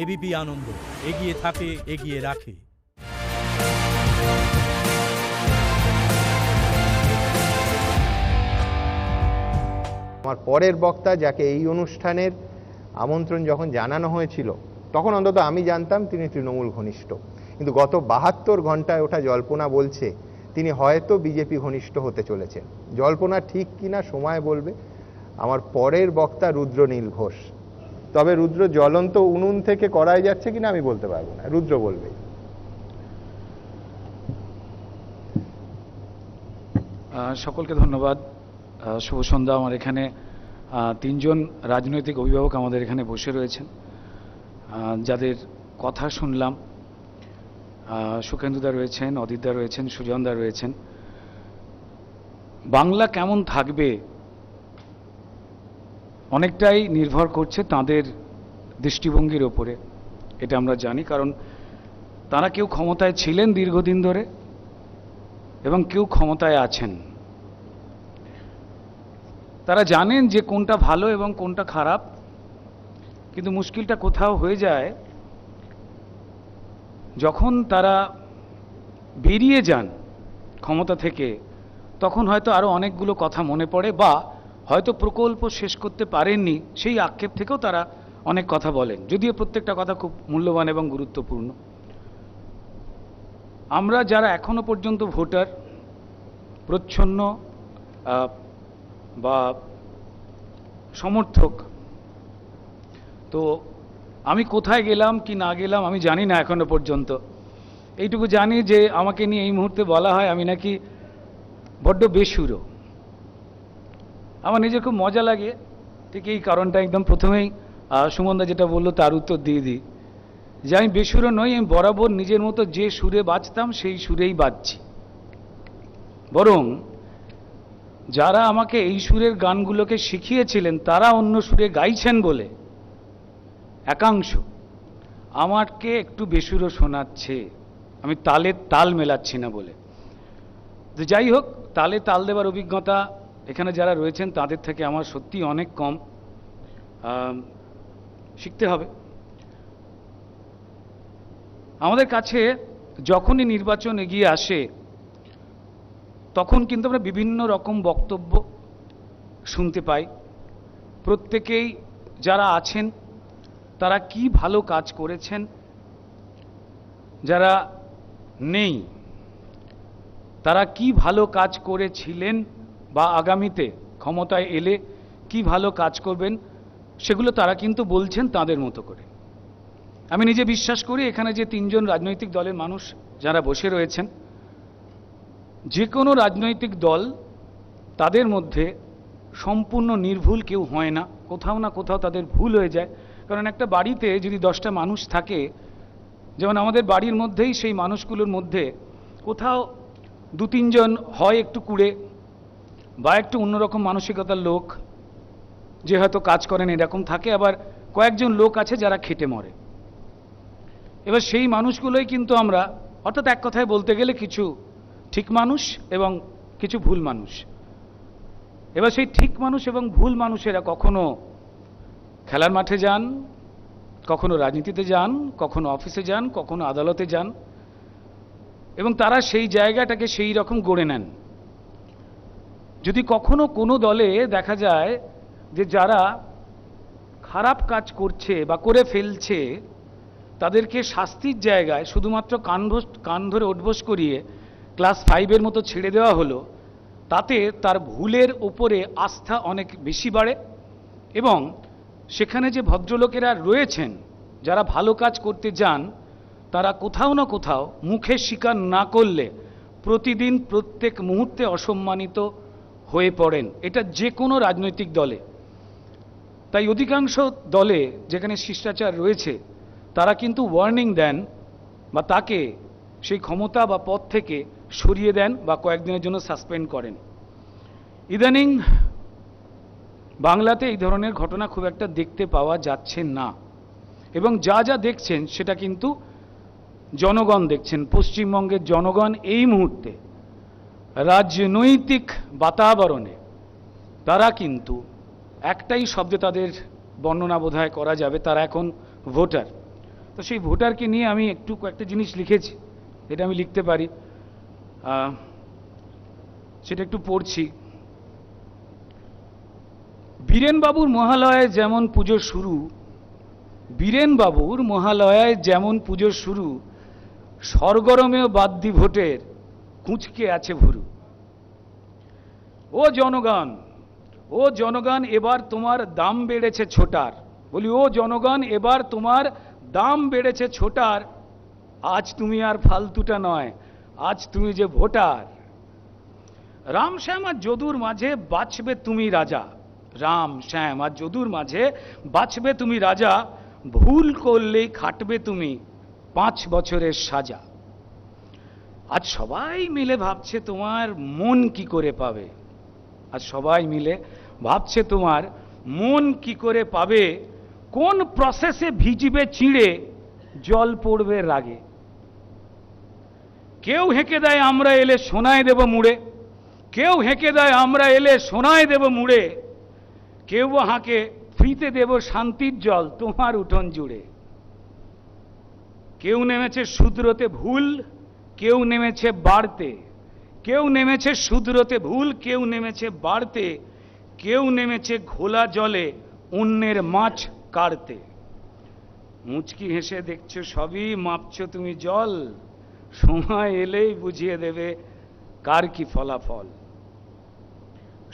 ABP আনন্দ, এগিয়ে থাকে, এগিয়ে রাখে। আমার পরের বক্তা, যাকে এই অনুষ্ঠানের আমন্ত্রণ যখন জানানো হয়েছিল, তখন অন্তত আমি জানতাম তিনি তৃণমূল ঘনিষ্ঠ, কিন্তু গত 72 ঘন্টায় ওঠা জল্পনা বলছে তিনি হয়তো বিজেপি ঘনিষ্ঠ হতে চলেছেন। জল্পনা ঠিক কিনা সময় বলবে। আমার পরের বক্তা রুদ্রনীল ঘোষ। তবে রুদ্র জ্বলন্ত উনুন থেকে করাই যাচ্ছে কিনা আমি বলতে পারবো না, রুদ্র বলবে। সকলকে ধন্যবাদ। শুভ সন্ধ্যা। আমার এখানে তিনজন রাজনৈতিক অভিভাবক আমাদের এখানে বসে রয়েছেন, যাদের কথা শুনলাম। সুখেন্দুদা রয়েছেন, অদিতদা রয়েছেন, সুজনদা রয়েছেন। বাংলা কেমন থাকবে অনেকটাই নির্ভর করছে তাদের দৃষ্টিভঙ্গির ওপরে, এটা আমরা জানি। কারণ তারা কেউ ক্ষমতায় ছিলেন দীর্ঘদিন ধরে এবং কেউ ক্ষমতায় আছেন। তারা জানেন যে কোনটা ভালো এবং কোনটা খারাপ, কিন্তু মুশকিলটা কোথাও হয়ে যায় যখন তারা বেরিয়ে যান ক্ষমতা থেকে। তখন হয়তো আরো অনেকগুলো কথা মনে পড়ে, বা হয়তো প্রকল্প শেষ করতে পারেননি সেই আক্ষেপ থেকেও তারা অনেক কথা বলেন, যদিও প্রত্যেকটা কথা খুব মূল্যবান এবং গুরুত্বপূর্ণ। আমরা যারা এখনো পর্যন্ত ভোটার, প্রচ্ছন্ন বা সমর্থক, তো আমি কোথায় গেলাম কি না গেলাম আমি জানি না এখনো পর্যন্ত। এইটুকু জানি যে আমাকে নিয়ে এই মুহূর্তে বলা হয় আমি নাকি বড্ড বেসুরো। আমার নিজের খুব মজা লাগে, ঠিক এই কারণটা একদম প্রথমেই সুমনদা যেটা বললো তার উত্তর দিয়ে দিই, যে আমি বেসুরো নই। আমি বরাবর নিজের মতো যে সুরে বাজতাম সেই সুরেই বাজছি। বরং যারা আমাকে এই সুরের গানগুলোকে শিখিয়েছিলেন তারা অন্য সুরে গাইছেন বলে একাংশ আমাকে একটু বেসুরো শোনাচ্ছে, আমি তালে তাল মেলাচ্ছি না বলে। তো যাই হোক, তালে তাল দেবার অভিজ্ঞতা এখানে যারা রয়েছেন তাদের থেকে আমার সত্যি অনেক কম, শিখতে হবে। আমাদের কাছে যখনই নির্বাচন এগিয়ে আসে তখন কিন্তু আমরা বিভিন্ন রকম বক্তব্য শুনতে পাই। প্রত্যেকেই যারা আছেন তারা কি ভালো কাজ করেছেন, যারা নেই তারা কি ভালো কাজ করেছিলেন বা আগামীতে ক্ষমতায় এলে কি ভালো কাজ করবেন, সেগুলো তারা কিন্তু বলছেন তাদের মতো করে। আমি নিজে বিশ্বাস করি এখানে যে তিনজন রাজনৈতিক দলের মানুষ যারা বসে রয়েছেন, যে কোনো রাজনৈতিক দল তাদের মধ্যে সম্পূর্ণ নির্ভুল কেউ হয় না, কোথাও না কোথাও তাদের ভুল হয়ে যায়। কারণ একটা বাড়িতে যদি 10টা মানুষ থাকে, যেমন আমাদের বাড়ির মধ্যেই সেই মানুষগুলোর মধ্যে কোথাও 2-3 জন হয় একটু কুড়ে বা একটু অন্যরকম মানসিকতার লোক, যে হয়তো কাজ করেন এরকম থাকে, আবার কয়েকজন লোক আছে যারা খেটে মরে। এবার সেই মানুষগুলোই কিন্তু আমরা, অর্থাৎ এক কথায় বলতে গেলে কিছু ঠিক মানুষ এবং কিছু ভুল মানুষ। এবার সেই ঠিক মানুষ এবং ভুল মানুষেরা কখনো খেলার মাঠে যান, কখনো রাজনীতিতে যান, কখনো অফিসে যান, কখনো আদালতে যান, এবং তারা সেই জায়গাটাকে সেই রকম গড়ে নেন। যদি কখনো কোনো দলে দেখা যায় যে যারা খারাপ কাজ করছে বা করে ফেলছে তাদেরকে শাস্তির জায়গায় শুধুমাত্র কান ধরে উঠবোস করিয়ে ক্লাস 5-এর মতো ছেড়ে দেওয়া হলো, তাতে তার ভুলের ওপরে আস্থা অনেক বেশি বাড়ে। এবং সেখানে যে ভদ্রলোকেরা রয়েছেন যারা ভালো কাজ করতে যান, তারা কোথাও না কোথাও মুখে স্বীকার না করলে প্রতিদিন প্রত্যেক মুহূর্তে অসম্মানিত হয়ে পড়েন। এটা যে কোনো রাজনৈতিক দলে। তাই অধিকাংশ দলে যেখানে শিষ্টাচার রয়েছে তারা কিন্তু ওয়ার্নিং দেন বা তাকে সেই ক্ষমতা বা পদ থেকে সরিয়ে দেন বা কয়েকদিনের জন্য সাসপেন্ড করেন। ইদানিং বাংলাতে এই ধরনের ঘটনা খুব একটা দেখতে পাওয়া যাচ্ছে না, এবং যা যা দেখছেন সেটা কিন্তু জনগণ দেখছেন। পশ্চিমবঙ্গের জনগণ এই মুহূর্তে রাজনৈতিক বাতাবরণে তারা কিন্তু একটাই শব্দে তাদের বর্ণনা বোধহয় করা যাবে, তারা এখন ভোটার। তো সেই ভোটারকে নিয়ে আমি একটু কয়েকটা জিনিস লিখেছি, এটা আমি লিখতে পারি, সেটা একটু পড়ছি। বীরেনবাবুর মহালয়ায় যেমন পুজো শুরু, বীরেনবাবুর মহালয়ায় যেমন পুজো শুরু, সরগরমেও বাদ্যি ভোটের কুঁচকে আছে ভুরু। ও জনগণ, ও জনগণ, এবার তোমার দাম বেড়েছে ছোটার। বলি, ও জনগণ, এবার তোমার দাম বেড়েছে ছোটার। আজ তুমি আর ফালতুটা নয়, আজ তুমি যে ভোটার। রাম শ্যাম আর যদুর মাঝে বাঁচবে তুমি রাজা। রাম শ্যাম আর যদুর মাঝে বাঁচবে তুমি রাজা। ভুল করলেই খাটবে তুমি 5 বছরের সাজা। আজ সবাই মিলে ভাবছে তোমার মন কি করে পাবে। আজ সবাই মিলে ভাবছে তোমার মন কি করে পাবে। কোন প্রসেসে ভিজিবে চিড়ে, জল পড়বে রাগে। কেউ হেঁকে দেয় আমরা এলে সোনায় দেব মুড়ে। কেউ হেঁকে দেয় আমরা এলে সোনায় দেব মুড়ে। কেউ হাঁকে ফ্রিতে দেব শান্তির জল তোমার উঠোন জুড়ে। কেউ নেমেছে শুধরোতে ভুল, কেউ নেমেছে বাড়তে। কেউ নেমেছে শুধরোতে ভুল, কেউ নেমেছে বাড়তে। কেউ নেমেছে ঘোলা জলে অন্যের মাছ কাড়তে। মুচকি হেসে দেখছো সবই, মাপছো তুমি জল। সময় এলেই বুঝিয়ে দেবে কার কি ফলাফল।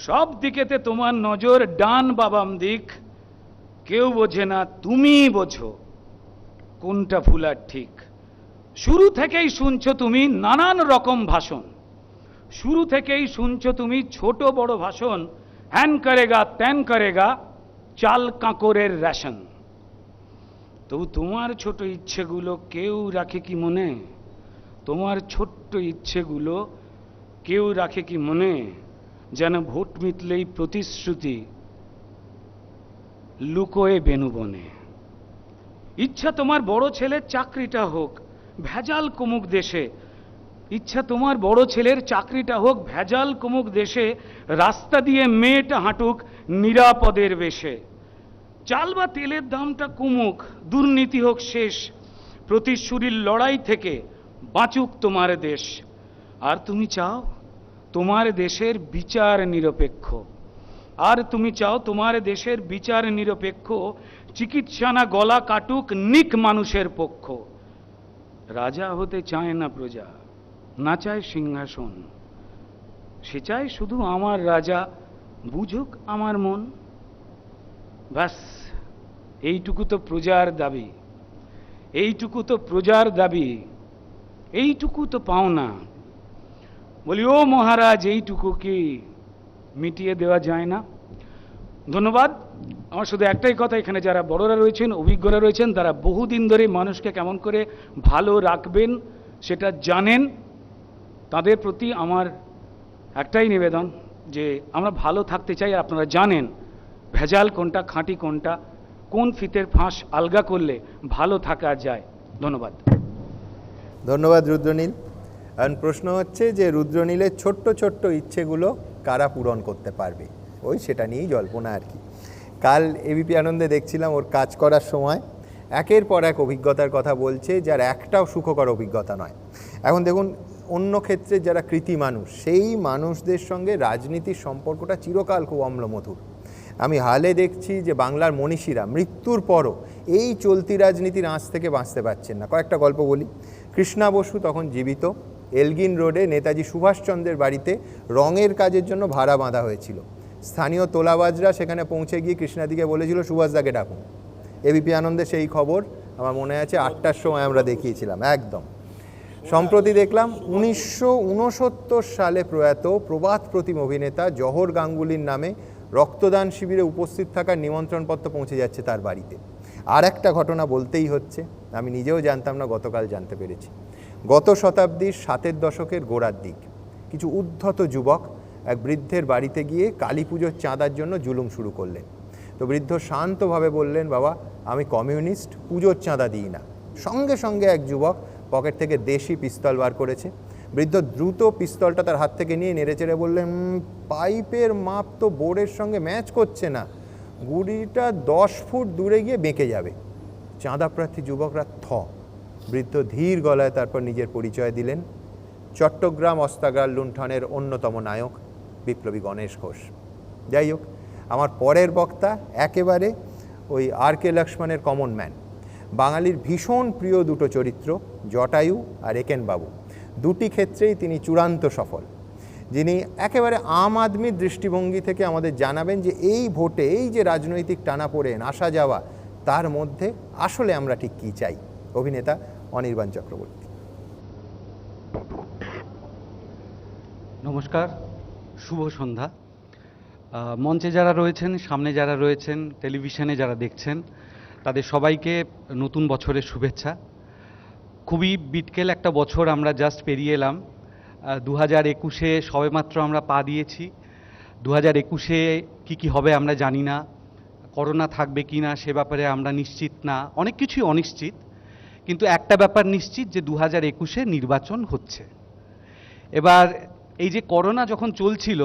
সব দিকেতে তোমার নজর, ডান বা বাম দিক। কেউ বোঝে না, তুমিই বোঝো কোনটা ভুল আর ঠিক। শুরু থেকেই শুনছো তুমি নানান রকম ভাষণ। শুরু থেকেই শুনছো তুমি ছোট বড় ভাষণ। হ্যান করেগা ত্যান করেগা, চাল কাঁকরের রেশন। তবু তোমার ছোট ইচ্ছেগুলো কেউ রাখে কি মনে? তোমার ছোট্ট ইচ্ছেগুলো কেউ রাখে কি মনে? যেন ভোট মিটলেই প্রতিশ্রুতি লুকোয় বেনুবনে। ইচ্ছা তোমার বড় ছেলের চাকরিটা হোক ভেজাল কমুক দেশে। ইচ্ছা তোমার বড় ছেলের চাকরিটা হোক ভেজাল কমুক দেশে। রাস্তা দিয়ে মেয়েটা হাঁটুক নিরাপদের বেশে। চাল বা তেলের দামটা কমুক, দুর্নীতি হোক শেষ। প্রতিশ্রুতির লড়াই থেকে বাঁচুক তোমার দেশ। আর তুমি চাও তোমার দেশের বিচার নিরপেক্ষ। আর তুমি চাও তোমার দেশের বিচার নিরপেক্ষ। চিকিৎসা না গলা কাটুক নিক মানুষের পক্ষ। রাজা হতে চায় না প্রজা, না চায় সিংহাসন। সে চায় শুধু আমার রাজা বুঝুক আমার মন। ব্যাস, এইটুকু তো প্রজার দাবি। এইটুকু তো প্রজার দাবি। এইটুকু তো পাওনা। বলি, ও মহারাজ, এইটুকু কি মিটিয়ে দেওয়া যায় না? ধন্যবাদ। আমার শুধু একটাই কথা, এখানে যারা বড়রা রয়েছেন, অভিজ্ঞরা রয়েছেন, তারা বহুদিন ধরে মানুষকে কেমন করে ভালো রাখবেন সেটা জানেন। তাদের প্রতি আমার একটাই নিবেদন যে আমরা ভালো থাকতে চাই। আর আপনারা জানেন ভেজাল কোনটা, খাঁটি কোনটা, কোন ফিতের ফাঁস আলগা করলে ভালো থাকা যায়। ধন্যবাদ। ধন্যবাদ রুদ্রনীল। এখন প্রশ্ন হচ্ছে যে রুদ্রনীলের ছোট্ট ছোট্ট ইচ্ছেগুলো কারা পূরণ করতে পারবে, ওই সেটা নিয়েই জল্পনা আর কি। কাল এবিপি আনন্দে দেখছিলাম ওর কাজ করার সময় একের পর এক অভিজ্ঞতার কথা বলছে, যার একটাও সুখকর অভিজ্ঞতা নয়। এখন দেখুন, অন্য ক্ষেত্রে যারা কৃতি মানুষ, সেই মানুষদের সঙ্গে রাজনীতির সম্পর্কটা চিরকাল খুব অম্লমধুর। আমি হালে দেখছি যে বাংলার মনীষীরা মৃত্যুর পরও এই চলতি রাজনীতির আঁচ থেকে বাঁচতে পারছেন না। কয়েকটা গল্প বলি। কৃষ্ণা বসু তখন জীবিত। এলগিন রোডে নেতাজি সুভাষচন্দ্রের বাড়িতে রঙের কাজের জন্য ভাড়া বাঁধা হয়েছিল। স্থানীয় তোলাবাজরা সেখানে পৌঁছে গিয়ে কৃষ্ণাদিকে বলেছিল সুভাষদাকে ডাকুন। এবিপি আনন্দে সেই খবর আমার মনে আছে 8টার সময় আমরা দেখিয়েছিলাম একদম। সম্প্রতি দেখলাম 1969 সালে প্রয়াত প্রবাদ প্রতিম অভিনেতা জহর গাঙ্গুলির নামে রক্তদান শিবিরে উপস্থিত থাকার নিমন্ত্রণপত্র পৌঁছে যাচ্ছে তার বাড়িতে। আর একটা ঘটনা বলতেই হচ্ছে, আমি নিজেও জানতাম না, গতকাল জানতে পেরেছি। গত শতাব্দীর 7-এর দশকের গোড়ার দিক কিছু উদ্ধত যুবক এক বৃদ্ধের বাড়িতে গিয়ে কালী পুজোর চাঁদার জন্য জুলুম শুরু করলেন। তো বৃদ্ধ শান্তভাবে বললেন, বাবা আমি কমিউনিস্ট, পুজোর চাঁদা দিই না। সঙ্গে সঙ্গে এক যুবক পকেট থেকে দেশি পিস্তল বার করেছে। বৃদ্ধ দ্রুত পিস্তলটা তার হাত থেকে নিয়ে নেড়েচেড়ে বললেন, পাইপের মাপ তো বোর্ডের সঙ্গে ম্যাচ করছে না, গুড়িটা 10 ফুট দূরে গিয়ে বেঁকে যাবে। চাঁদা প্রার্থী যুবকরা বৃদ্ধ ধীর গলায় তারপর নিজের পরিচয় দিলেন। চট্টগ্রাম অস্ত্রাগার লুণ্ঠনের অন্যতম নায়ক বিপ্লবী গণেশ ঘোষ। যাই হোক, আমার পরের বক্তা একেবারে ওই আর কে লক্ষ্মণের কমন ম্যান, বাঙালির ভীষণ প্রিয় দুটো চরিত্র জটায়ু আর একেনবাবু। দুটি ক্ষেত্রেই তিনি চূড়ান্ত সফল, যিনি একেবারে আম আদমির দৃষ্টিভঙ্গি থেকে আমাদের জানাবেন যে এই ভোটে, এই যে রাজনৈতিক টানাপোড়েন, আসা যাওয়া, তার মধ্যে আসলে আমরা ঠিক কী চাই। অভিনেতা অনির্বাণ চক্রবর্তী। নমস্কার, শুভ সন্ধ্যা। মঞ্চে যারা রয়েছেন, সামনে যারা রয়েছেন, টেলিভিশনে যারা দেখছেন, তাদের সবাইকে নতুন বছরের শুভেচ্ছা। খুবই বিটকেল একটা বছর আমরা জাস্ট পেরিয়ে এলাম। 2021-এ সবেমাত্র আমরা পা দিয়েছি। 2021-এ কী হবে আমরা জানি না, করোনা থাকবে কি না সে ব্যাপারে আমরা নিশ্চিত না, অনেক কিছুই অনিশ্চিত। কিন্তু একটা ব্যাপার নিশ্চিত যে 2021-এ নির্বাচন হচ্ছে। এবার এই যে করোনা যখন চলছিল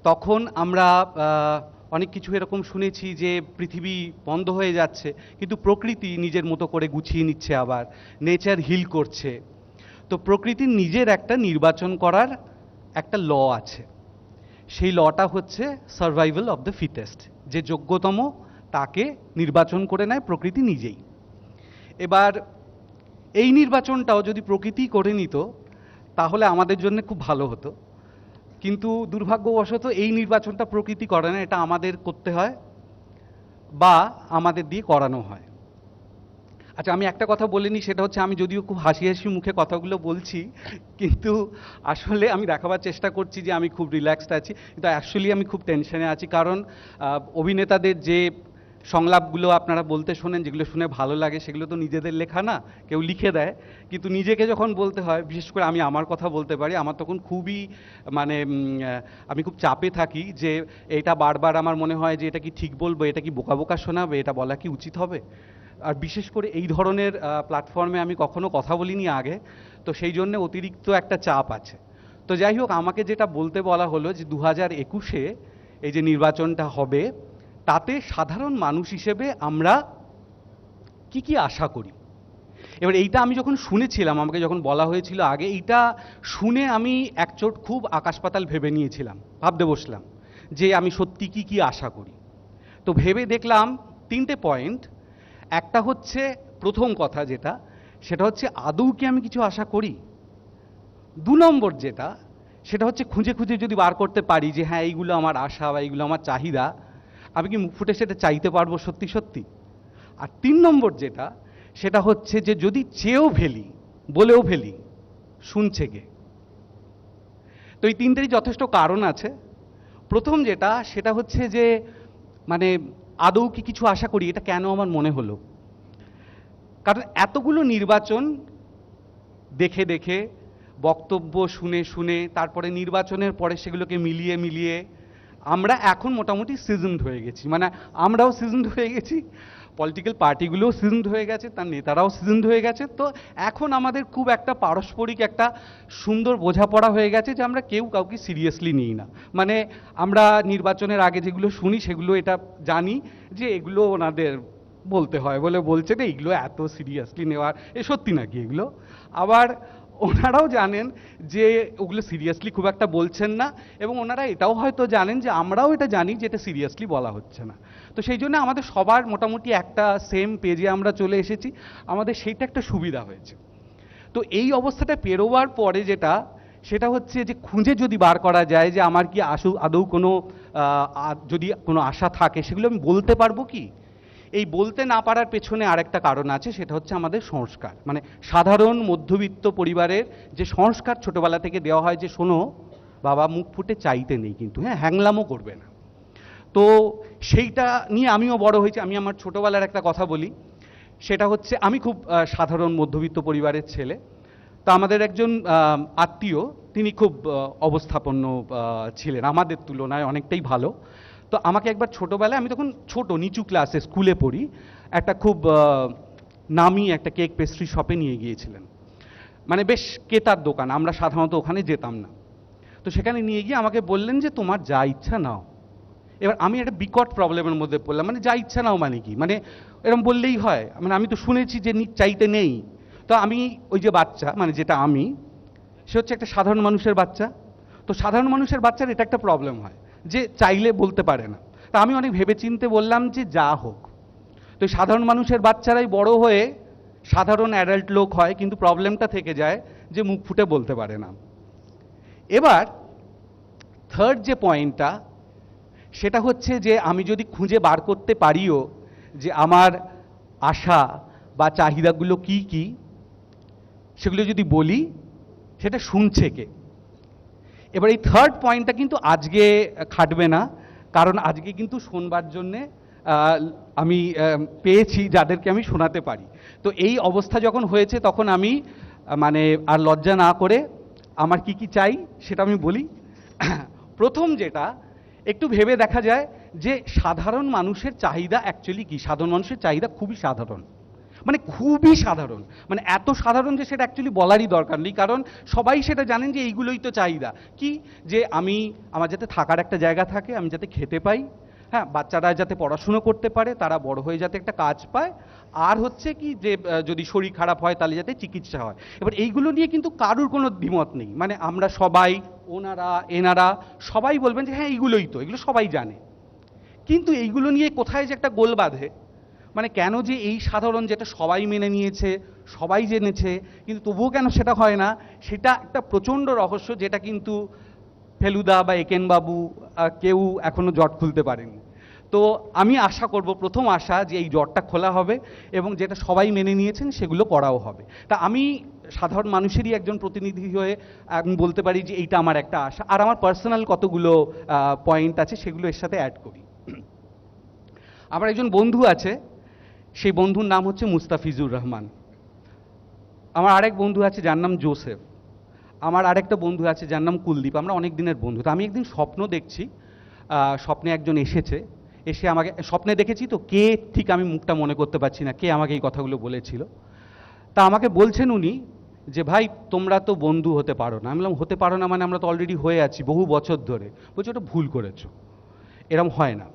তখন আমরা অনেক কিছু এরকম শুনেছি যে পৃথিবী বন্ধ হয়ে যাচ্ছে, কিন্তু প্রকৃতি নিজের মতো করে গুছিয়ে নিচ্ছে, আবার নেচার হিল করছে। তো প্রকৃতির নিজের একটা নির্বাচন করার একটা ল আছে। সেই লটা হচ্ছে সার্ভাইভাল অফ দ্য ফিটেস্ট, যে যোগ্যতম তাকে নির্বাচন করে নেয় প্রকৃতি নিজেই। এবার এই নির্বাচনটাও যদি প্রকৃতি করে নিত তাহলে আমাদের জন্য খুব ভালো হতো, কিন্তু দুর্ভাগ্যবশত এই নির্বাচনটা প্রকৃতি করে না, এটা আমাদের করতে হয় বা আমাদের দিয়ে করানো হয়। আচ্ছা, আমি একটা কথা বলে নিই, সেটা হচ্ছে আমি যদিও খুব হাসি হাসি মুখে কথাগুলো বলছি, কিন্তু আসলে আমি দেখাবার চেষ্টা করছি যে আমি খুব রিল্যাক্সড আছি, কিন্তু অ্যাকচুয়ালি আমি খুব টেনশনে আছি। কারণ অভিনেতাদের যে সংলাপগুলো আপনারা বলতে শোনেন, যেগুলো শুনে ভালো লাগে, সেগুলো তো নিজেদের লেখা না, কেউ লিখে দেয়। কিন্তু নিজেকে যখন বলতে হয়, বিশেষ করে আমি আমার কথা বলতে পারি, আমার তখন খুবই আমি খুব চাপে থাকি যে এটা বারবার আমার মনে হয় যে এটা কি ঠিক বলবো, এটা কি বোকা বোকা শোনাবে, এটা বলা কি উচিত হবে। আর বিশেষ করে এই ধরনের প্ল্যাটফর্মে আমি কখনো কথা বলিনি আগে, তো সেই জন্য অতিরিক্ত একটা চাপ আছে। তো যাই হোক, আমাকে যেটা বলতে বলা হলো যে 2021-এ এই যে নির্বাচনটা হবে, তাতে সাধারণ মানুষ হিসেবে আমরা কি আশা করি। এবার এইটা আমি যখন শুনেছিলাম, আমাকে যখন বলা হয়েছিল আগে, এইটা শুনে আমি একচোট খুব আকাশ পাতাল ভেবে নিয়েছিলাম, ভাবতে বসলাম যে আমি সত্যি কি আশা করি। তো ভেবে দেখলাম 3টে পয়েন্ট। একটা হচ্ছে, প্রথম কথা যেটা, সেটা হচ্ছে আদৌ কি আমি কিছু আশা করি। 2 নম্বর যেটা, সেটা হচ্ছে খুঁজে খুঁজে যদি বার করতে পারি যে হ্যাঁ এইগুলো আমার আশা বা এইগুলো আমার চাহিদা, আমি কি মুখ ফুটে সেটা চাইতে পারবো সত্যি সত্যি। আর 3 নম্বর যেটা, সেটা হচ্ছে যে যদি চেয়েও ফেলি, বলেও ফেলি, শুনছে কে। তো এই 3টেরই যথেষ্ট কারণ আছে। প্রথম যেটা, সেটা হচ্ছে যে আদৌ কি কিছু আশা করি, এটা কেন আমার মনে হলো। কারণ এতগুলো নির্বাচন দেখে দেখে, বক্তব্য শুনে শুনে, তারপরে নির্বাচনের পরে সেগুলোকে মিলিয়ে মিলিয়ে আমরা এখন মোটামুটি সিজনড হয়ে গেছি। আমরাও সিজনড হয়ে গেছি, পলিটিক্যাল পার্টিগুলোও সিজনড হয়ে গেছে, তার নেতারাও সিজনড হয়ে গেছে। তো এখন আমাদের খুব একটা পারস্পরিক একটা সুন্দর বোঝাপড়া হয়ে গেছে যে আমরা কেউ কাউকে সিরিয়াসলি নিই না। আমরা নির্বাচনের আগে যেগুলো শুনি সেগুলো এটা জানি যে এগুলো ওনাদের বলতে হয় বলে বলছে না, এগুলো এত সিরিয়াসলি নেওয়ার সত্যি নাকি এগুলো। আবার ওনারাও জানেন যে ওগুলো সিরিয়াসলি খুব একটা বলছেন না, এবং ওনারা এটাও হয়তো জানেন যে আমরাও এটা জানি যে এটা সিরিয়াসলি বলা হচ্ছে না। তো সেই জন্য আমাদের সবার মোটামুটি একটা সেম পেজে আমরা চলে এসেছি, আমাদের সেইটা একটা সুবিধা হয়েছে। তো এই অবস্থাটা পেরোবার পরে যেটা, সেটা হচ্ছে যে খুঁজে যদি বার করা যায় যে আমার কি আদৌ কোনো যদি কোনো আশা থাকে, সেগুলো আমি বলতে পারবো কি। এই বলতে না পারার পেছনে আরেকটা কারণ আছে, সেটা হচ্ছে আমাদের সংস্কার। সাধারণ মধ্যবিত্ত পরিবারের যে সংস্কার ছোটবেলা থেকে দেওয়া হয় যে শোনো বাবা, মুখ ফুটে চাইতে নেই, কিন্তু হ্যাঁ হ্যাংলামও করবে না। তো সেইটা নিয়ে আমিও বড় হয়েছি। আমি আমার ছোটবেলার একটা কথা বলি, সেটা হচ্ছে আমি খুব সাধারণ মধ্যবিত্ত পরিবারের ছেলে। তো আমাদের একজন আত্মীয়, তিনি খুব অবস্থাপন্ন ছিলেন, আমাদের তুলনায় অনেকটাই ভালো। তো আমাকে একবার ছোটোবেলায়, আমি তখন ছোট নিচু ক্লাসে স্কুলে পড়ি, একটা খুব নামি একটা কেক পেস্ট্রি শপে নিয়ে গিয়েছিলেন। বেশ কেতার দোকান, আমরা সাধারণত ওখানে যেতাম না। তো সেখানে নিয়ে গিয়ে আমাকে বললেন যে তোমার যা ইচ্ছা নাও। এবার আমি একটা বিকট প্রবলেমের মধ্যে পড়লাম, মানে যা ইচ্ছা নাও মানে কি, মানে এরকম বললেই হয়, মানে আমি তো শুনেছি যে চাইতে নেই। তো আমি ওই যে বাচ্চা, মানে যেটা আমি, সে হচ্ছে একটা সাধারণ মানুষের বাচ্চা। তো সাধারণ মানুষের বাচ্চার এটা একটা প্রবলেম হয় যে চাইলে বলতে পারে না। তা আমি অনেক ভেবেচিন্তে বললাম যে যা হোক, তো এই সাধারণ মানুষের বাচ্চারাই বড় হয়ে সাধারণ অ্যাডাল্ট লোক হয়, কিন্তু প্রবলেমটা থেকে যায় যে মুখ ফুটে বলতে পারে না। এবার থার্ড যে পয়েন্টটা, সেটা হচ্ছে যে আমি যদি খুঁজে বার করতে পারিও যে আমার আশা বা চাহিদাগুলো কি কি, সেগুলো যদি বলি, সেটা শুনছে কে। এবার এই থার্ড পয়েন্টটা কিন্তু আজকে খাটবে না, কারণ আজকে কিন্তু শোনবার জন্যে আমি পেয়েছি যাদেরকে আমি শোনাতে পারি। তো এই অবস্থা যখন হয়েছে তখন আমি মানে আর লজ্জা না করে আমার কি কি চাই সেটা আমি বলি। প্রথম যেটা, একটু ভেবে দেখা যায় যে সাধারণ মানুষের চাহিদা অ্যাকচুয়ালি কি। সাধারণ মানুষের চাহিদা খুবই সাধারণ, মানে খুবই সাধারণ, মানে এত সাধারণ যে সেটা অ্যাকচুয়ালি বলারই দরকার নেই, কারণ সবাই সেটা জানেন যে এইগুলোই তো চাহিদা। কি, যে আমার যাতে থাকার একটা জায়গা থাকে, আমি যাতে খেতে পাই, হ্যাঁ, বাচ্চারা যাতে পড়াশুনো করতে পারে, তারা বড় হয়ে যাতে একটা কাজ পায়, আর হচ্ছে কি যে যদি শরীর খারাপ হয় তাহলে যাতে চিকিৎসা হয়। এবার এইগুলো নিয়ে কিন্তু কারুর কোনো দ্বিমত নেই, মানে আমরা সবাই, ওনারা এনারা সবাই বলবেন যে হ্যাঁ এইগুলোই তো, এগুলো সবাই জানে। কিন্তু এইগুলো নিয়ে কোথায় যে একটা গোল বাঁধে, মানে কেন যে এই সাধারণ যেটা সবাই মেনে নিয়েছে, সবাই জেনেছে, কিন্তু তবুও কেন সেটা হয় না, সেটা একটা প্রচণ্ড রহস্য, যেটা কিন্তু ফেলুদা বা একেনবাবু কেউ এখনো জট খুলতে পারেনি। তো আমি আশা করব, প্রথম আশা, যে এই জটটা খোলা হবে এবং যেটা সবাই মেনে নিয়েছেন সেগুলো করাও হবে। তা আমি সাধারণ মানুষেরই একজন প্রতিনিধি হয়ে আমি বলতে পারি যে এইটা আমার একটা আশা। আর আমার পার্সোনাল কতগুলো পয়েন্ট আছে, সেগুলো এর সাথে অ্যাড করি। আমার একজন বন্ধু আছে, সেই বন্ধুর নাম হচ্ছে মুস্তাফিজুর রহমান। আমার আরেক বন্ধু আছে যার নাম জোসেফ। আমার আরেকটা বন্ধু আছে যার নাম কুলদীপ। আমরা অনেক দিনের বন্ধু। তো আমি একদিন স্বপ্ন দেখছি, স্বপ্নে একজন এসে আমাকে, স্বপ্নে দেখেছি তো কে ঠিক আমি মুখটা মনে করতে পারছি না, কে আমাকে এই কথাগুলো বলেছিল। তা আমাকে বলছেন উনি যে ভাই তোমরা তো বন্ধু হতে পারো না। আমি বললাম হতে পারো না মানে, আমরা তো অলরেডি হয়ে আছি বহু বছর ধরে। বলছে ওটা ভুল করেছো, এরম হয় না।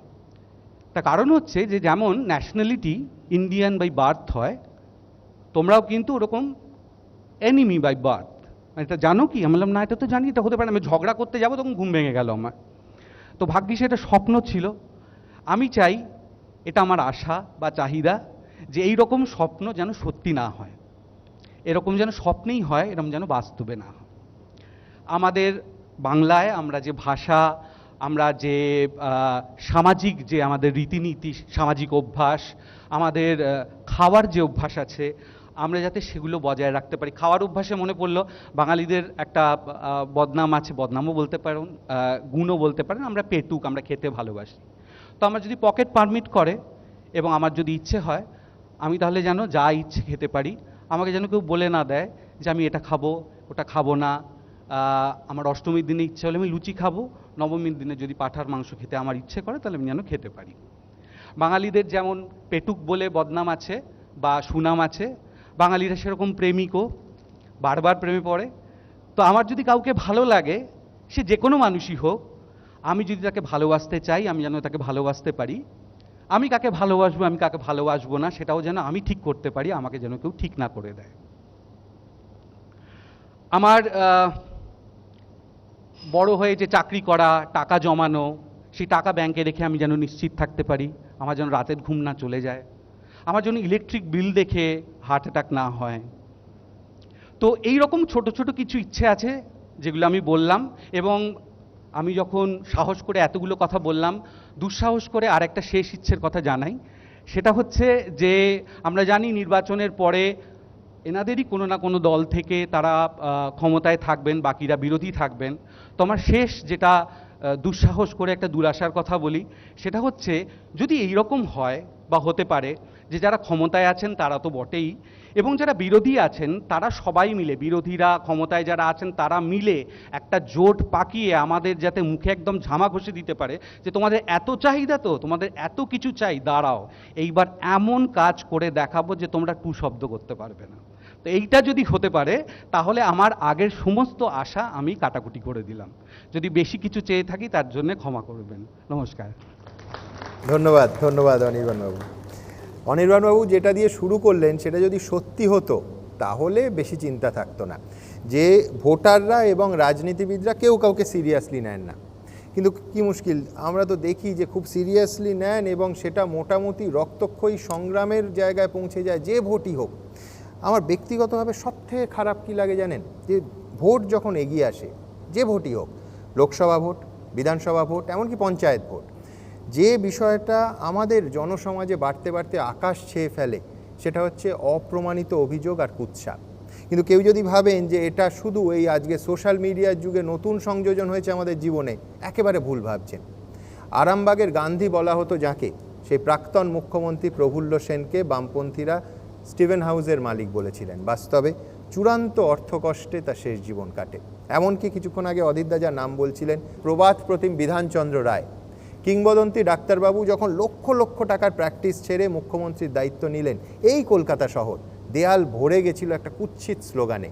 তার কারণ হচ্ছে যে যেমন ন্যাশনালিটি ইন্ডিয়ান বাই বার্থ হয়, তোমরাও কিন্তু ওরকম এনিমি বাই বার্থ। মানে এটা জানো কি? আমি বললাম না এটা তো জানি, এটা হতে পারে না। আমি ঝগড়া করতে যাবো তখন ঘুম ভেঙে গেল আমার। তো ভাগ্যিস এটা স্বপ্ন ছিল। আমি চাই, এটা আমার আশা বা চাহিদা, যে এই রকম স্বপ্ন যেন সত্যি না হয়, এরকম যেন স্বপ্নেই হয়, এরকম যেন বাস্তবে না হয়। আমাদের বাংলায় আমরা যে ভাষা, আমরা যে সামাজিক যে আমাদের রীতিনীতি, সামাজিক অভ্যাস, আমাদের খাওয়ার যে অভ্যাস আছে, আমরা যাতে সেগুলো বজায় রাখতে পারি। খাওয়ার অভ্যাসে মনে পড়লো, বাঙালিদের একটা বদনাম আছে, বদনামও বলতে পারেন, গুণও বলতে পারেন, আমরা পেটুক, আমরা খেতে ভালোবাসি। তো আমার যদি পকেট পারমিট করে এবং আমার যদি ইচ্ছে হয়, আমি তাহলে যেন যা ইচ্ছে খেতে পারি। আমাকে যেন কেউ বলে না দেয় যে আমি এটা খাবো ওটা খাবো না। আমার অষ্টমীর দিনে ইচ্ছে হলে আমি লুচি খাবো, নবমীর দিনে যদি পাঁঠার মাংস খেতে আমার ইচ্ছে করে তাহলে আমি যেন খেতে পারি। বাঙালিদের যেমন পেটুক বলে বদনাম আছে বা সুনাম আছে, বাঙালিরা সেরকম প্রেমিকও, বারবার প্রেমে পড়ে। তো আমার যদি কাউকে ভালো লাগে, সে যে কোনো মানুষই হোক, আমি যদি তাকে ভালোবাসতে চাই, আমি যেন তাকে ভালোবাসতে পারি। আমি কাকে ভালোবাসবো, আমি কাকে ভালোবাসবো না, সেটাও যেন আমি ঠিক করতে পারি, আমাকে যেন কেউ ঠিক না করে দেয়। আমার বড় হয়ে যে চাকরি করা, টাকা জমানো, সেই টাকা ব্যাংকে রেখে আমি যেন নিশ্চিত থাকতে পারি, আমার যেন রাতের ঘুম না চলে যায়, আমার জন্য ইলেকট্রিক বিল দেখে হার্ট অ্যাটাক না হয়। তো এই রকম ছোট ছোট কিছু ইচ্ছে আছে যেগুলো আমি বললাম। এবং আমি যখন সাহস করে এতগুলো কথা বললাম, দুঃসাহস করে আর একটা শেষ ইচ্ছের কথা জানাই। সেটা হচ্ছে যে আমরা জানি নির্বাচনের পরে এনাদেরই কোনো না কোনো দল থেকে তারা ক্ষমতায় থাকবেন, বাকিরা বিরোধী থাকবেন। তো আমার শেষ যেটা দুঃসাহস করে একটা দুরাশার কথা বলি, সেটা হচ্ছে যদি এই রকম হয় বা হতে পারে যে যারা ক্ষমতায় আছেন তারা তো বটেই, এবং যারা বিরোধী আছেন তারা সবাই মিলে, বিরোধীরা ক্ষমতায় যারা আছেন তারা মিলে একটা জোট পাকিয়ে আমাদের যাতে মুখে একদম ঝামা ঘষে দিতে পারে যে তোমাদের এত চাহিদা, তো তোমাদের এত কিছু চাই, দাঁড়াও এইবার এমন কাজ করে দেখাবো যে তোমরা টু শব্দ করতে পারবে না। তো এইটা যদি হতে পারে তাহলে আমার আগের সমস্ত আশা আমি কাটাকুটি করে দিলাম। যদি বেশি কিছু চেয়ে থাকি তার জন্য ক্ষমা করবেন। নমস্কার। ধন্যবাদ, ধন্যবাদ অনির্বাণবাবু। অনির্বাণবাবু যেটা দিয়ে শুরু করলেন সেটা যদি সত্যি হতো তাহলে বেশি চিন্তা থাকতো না, যে ভোটাররা এবং রাজনীতিবিদরা কেউ কাউকে সিরিয়াসলি নেন না। কিন্তু কি মুশকিল, আমরা তো দেখি যে খুব সিরিয়াসলি নেন এবং সেটা মোটামুটি রক্তক্ষয়ী সংগ্রামের জায়গায় পৌঁছে যায়, যে ভোটই হোক। আমার ব্যক্তিগতভাবে সবথেকে খারাপ কি লাগে জানেন, যে ভোট যখন এগিয়ে আসে, যে ভোটই হোক, লোকসভা ভোট, বিধানসভা ভোট, এমনকি পঞ্চায়েত ভোট, যে বিষয়টা আমাদের জনসমাজে বাড়তে বাড়তে আকাশ ছেয়ে ফেলে সেটা হচ্ছে অপ্রমাণিত অভিযোগ আর কুৎসা। কিন্তু কেউ যদি ভাবেন যে এটা শুধু এই আজকে সোশ্যাল মিডিয়ার যুগে নতুন সংযোজন হয়েছে আমাদের জীবনে, একেবারে ভুল ভাবছেন। আরামবাগের গান্ধী বলা হতো যাকে, সেই প্রাক্তন মুখ্যমন্ত্রী প্রফুল্ল সেনকে বামপন্থীরা স্টিভেন হাউসের মালিক বলেছিলেন। বাস্তবে চূড়ান্ত অর্থকষ্টে তার শেষ জীবন কাটে। এমনকি কিছুক্ষণ আগে অদিতদা যার নাম বলছিলেন, প্রবাদ প্রতিম বিধানচন্দ্র রায়, কিংবদন্তি ডাক্তারবাবু যখন লক্ষ লক্ষ টাকার প্র্যাকটিস ছেড়ে মুখ্যমন্ত্রীর দায়িত্ব নিলেন, এই কলকাতা শহর দেয়াল ভরে গেছিল একটা কুৎসিত স্লোগানে,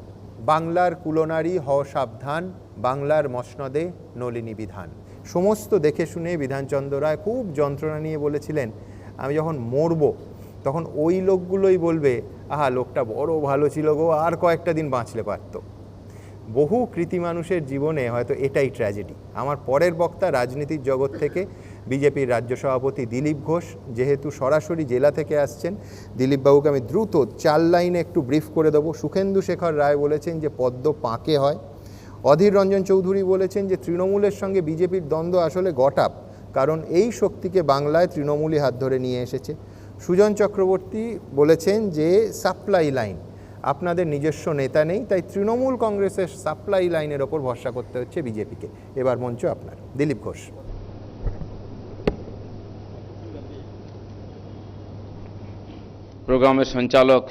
বাংলার কুলনারী হও সাবধান, বাংলার মসনদে নলিনী বিধান। সমস্ত দেখে শুনে বিধানচন্দ্র রায় খুব যন্ত্রণা নিয়ে বলেছিলেন, আমি যখন মরব তখন ওই লোকগুলোই বলবে, আহা লোকটা বড় ভালো ছিল গো, আর কয়েকটা দিন বাঁচলে পারত। বহু কৃতি মানুষের জীবনে হয়তো এটাই ট্র্যাজেডি। আমার পরের বক্তা রাজনীতির জগৎ থেকে বিজেপির রাজ্য সভাপতি দিলীপ ঘোষ, যেহেতু সরাসরি জেলা থেকে আসছেন, দিলীপবাবুকে আমি দ্রুত 4 লাইনে একটু ব্রিফ করে দেবো। সুখেন্দু শেখর রায় বলেছেন যে পদ্ম পাঁকে হয়। অধীর রঞ্জন চৌধুরী বলেছেন যে তৃণমূলের সঙ্গে বিজেপির দ্বন্দ্ব আসলে গটাপ, কারণ এই শক্তিকে বাংলায় তৃণমূলই হাত ধরে নিয়ে এসেছে। সুজন চক্রবর্তী বলেছেন যে সাপ্লাই লাইন, আপনাদের নিজস্ব নেতা নেই, তাই তৃণমূল কংগ্রেসের সাপ্লাই লাইনের ওপর ভরসা করতে হচ্ছে বিজেপিকে। এবার মঞ্চ আপনার, দিলীপ ঘোষ। প্রোগ্রামের সঞ্চালক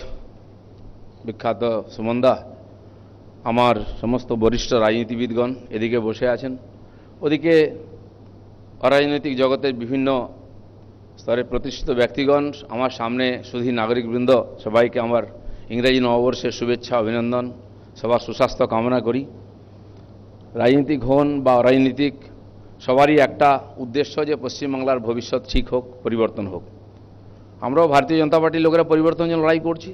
বিখ্যাত সুমনদা, আমার সমস্ত বরিষ্ঠ রাজনীতিবিদগণ এদিকে বসে আছেন, ওদিকে অরাজনৈতিক জগতের বিভিন্ন স্তরে প্রতিষ্ঠিত ব্যক্তিগণ, আমার সামনে সুধী নাগরিকবৃন্দ, সবাইকে আমার ইংরেজি নববর্ষের শুভেচ্ছা, অভিনন্দন, সবার সুস্বাস্থ্য কামনা করি। রাজনীতিক হন বা অরাজনীতিক, সবারই একটা উদ্দেশ্য যে পশ্চিমবাংলার ভবিষ্যৎ ঠিক হোক, পরিবর্তন হোক। আমরাও ভারতীয় জনতা পার্টির লোকেরা পরিবর্তনের জন্য লড়াই করছি,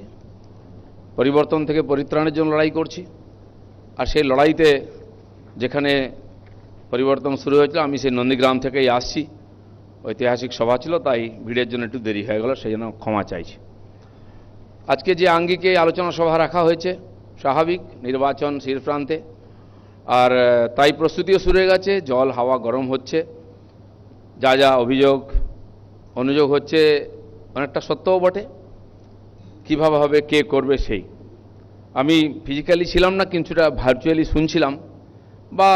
পরিবর্তন থেকে পরিত্রাণের জন্য লড়াই করছি। আর সেই লড়াইতে যেখানে পরিবর্তন শুরু হয়েছিল, আমি সেই নন্দীগ্রাম থেকেই আসছি, ঐতিহাসিক সভা ছিল, তাই ভিড়ের জন্য একটু দেরি হয়ে গেল, সেই জন্য ক্ষমা চাইছি। আজকে যে আঙ্গিকে আলোচনা সভা রাখা হয়েছে, স্বাভাবিক, নির্বাচন শীর্ষ প্রান্তে, আর তাই প্রস্তুতিও শুরু হয়ে গেছে। জল হাওয়া গরম হচ্ছে, যা যা অভিযোগ অনুযোগ হচ্ছে অনেকটা সত্যও বটে। কীভাবে হবে, কে করবে, সেই আমি ফিজিক্যালি ছিলাম না, কিছুটা ভার্চুয়ালি শুনছিলাম, বা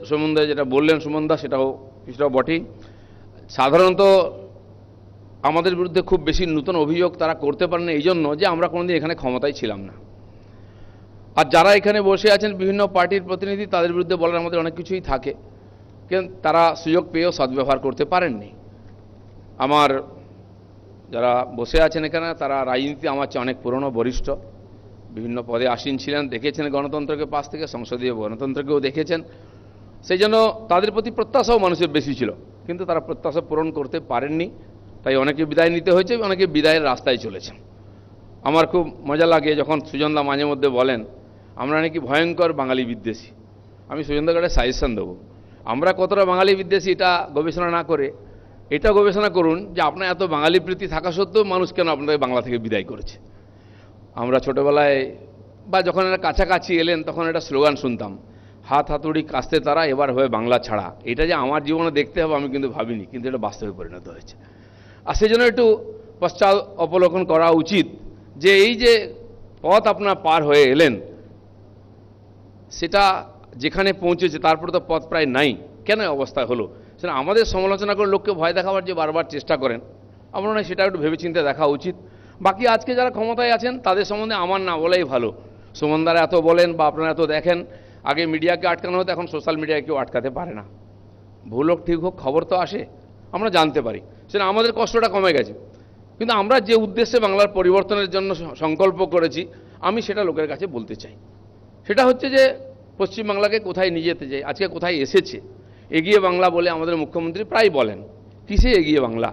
সুমনদা যেটা বললেন, সুমনদা, সেটাও কিছুটা বটেই। সাধারণত আমাদের বিরুদ্ধে খুব বেশি নতুন অভিযোগ তারা করতে পারেন এই জন্য যে আমরা কোনোদিন এখানে ক্ষমতায় ছিলাম না। আর যারা এখানে বসে আছেন বিভিন্ন পার্টির প্রতিনিধি, তাদের বিরুদ্ধে বলার আমাদের অনেক কিছুই থাকে, কিন্তু তারা সুযোগ পেয়েও সদ্ব্যবহার করতে পারেননি। আমার যারা বসে আছেন এখানে, তারা রাজনীতি আমার চেয়ে অনেক পুরনো, বরিষ্ঠ, বিভিন্ন পদে আসীন ছিলেন, দেখেছেন গণতন্ত্রকে পাশ থেকে, সংসদীয় গণতন্ত্রকেও দেখেছেন। সেই জন্য তাদের প্রতি প্রত্যাশাও মানুষের বেশি ছিল, কিন্তু তারা প্রত্যাশা পূরণ করতে পারেননি, তাই অনেকে বিদায় নিতে হয়েছে, অনেকে বিদায়ের রাস্তায় চলেছেন। আমার খুব মজা লাগে যখন সুজনদা মাঝে মধ্যে বলেন আমরা নাকি ভয়ঙ্কর বাঙালি বিদ্বেষী। আমি সুজনদাকে একটা সাজেশন দেবো, আমরা কতটা বাঙালি বিদ্বেষী এটা গবেষণা না করে এটা গবেষণা করুন যে আপনার এত বাঙালি প্রীতি থাকা সত্ত্বেও মানুষ কেন আপনাদের বাংলা থেকে বিদায় করেছে। আমরা ছোটোবেলায় বা যখন এরা কাছাকাছি এলেন তখন একটা স্লোগান শুনতাম, হাত হাতুড়ি কাস্তে তারা, এবার হয়ে বাংলা ছাড়া। এটা যে আমার জীবনে দেখতে হবে আমি কিন্তু ভাবিনি, কিন্তু এটা বাস্তবে পরিণত হয়েছে। আর সেই জন্য একটু পশ্চাৎ অবলোকন করা উচিত যে এই যে পথ আপনার পার হয়ে এলেন, সেটা যেখানে পৌঁছেছে তারপরে তো পথ প্রায় নাই, কেন অবস্থা হলো। সেটা আমাদের সমালোচনা করে লোককে ভয় দেখাবার যে বারবার চেষ্টা করেন, আমার মনে হয় সেটা একটু ভেবেচিন্তে দেখা উচিত। বাকি আজকে যারা ক্ষমতায় আছেন তাদের সম্বন্ধে আমার না বলাই ভালো। সুমনদারা এত বলেন বা আপনারা এত দেখেন, আগে মিডিয়াকে আটকানো হতো, এখন সোশ্যাল মিডিয়ায় কেউ আটকাতে পারে না। ভুল হোক ঠিক হোক খবর তো আসে, আমরা জানতে পারি, সেটা আমাদের কষ্টটা কমে গেছে। কিন্তু আমরা যে উদ্দেশ্যে বাংলার পরিবর্তনের জন্য সংকল্প করেছি, আমি সেটা লোকের কাছে বলতে চাই। সেটা হচ্ছে যে পশ্চিমবাংলাকে কোথায় নিয়ে যেতে চাই, আজকে কোথায় এসেছে। এগিয়ে বাংলা বলে আমাদের মুখ্যমন্ত্রী প্রায় বলেন। কিসে এগিয়ে বাংলা?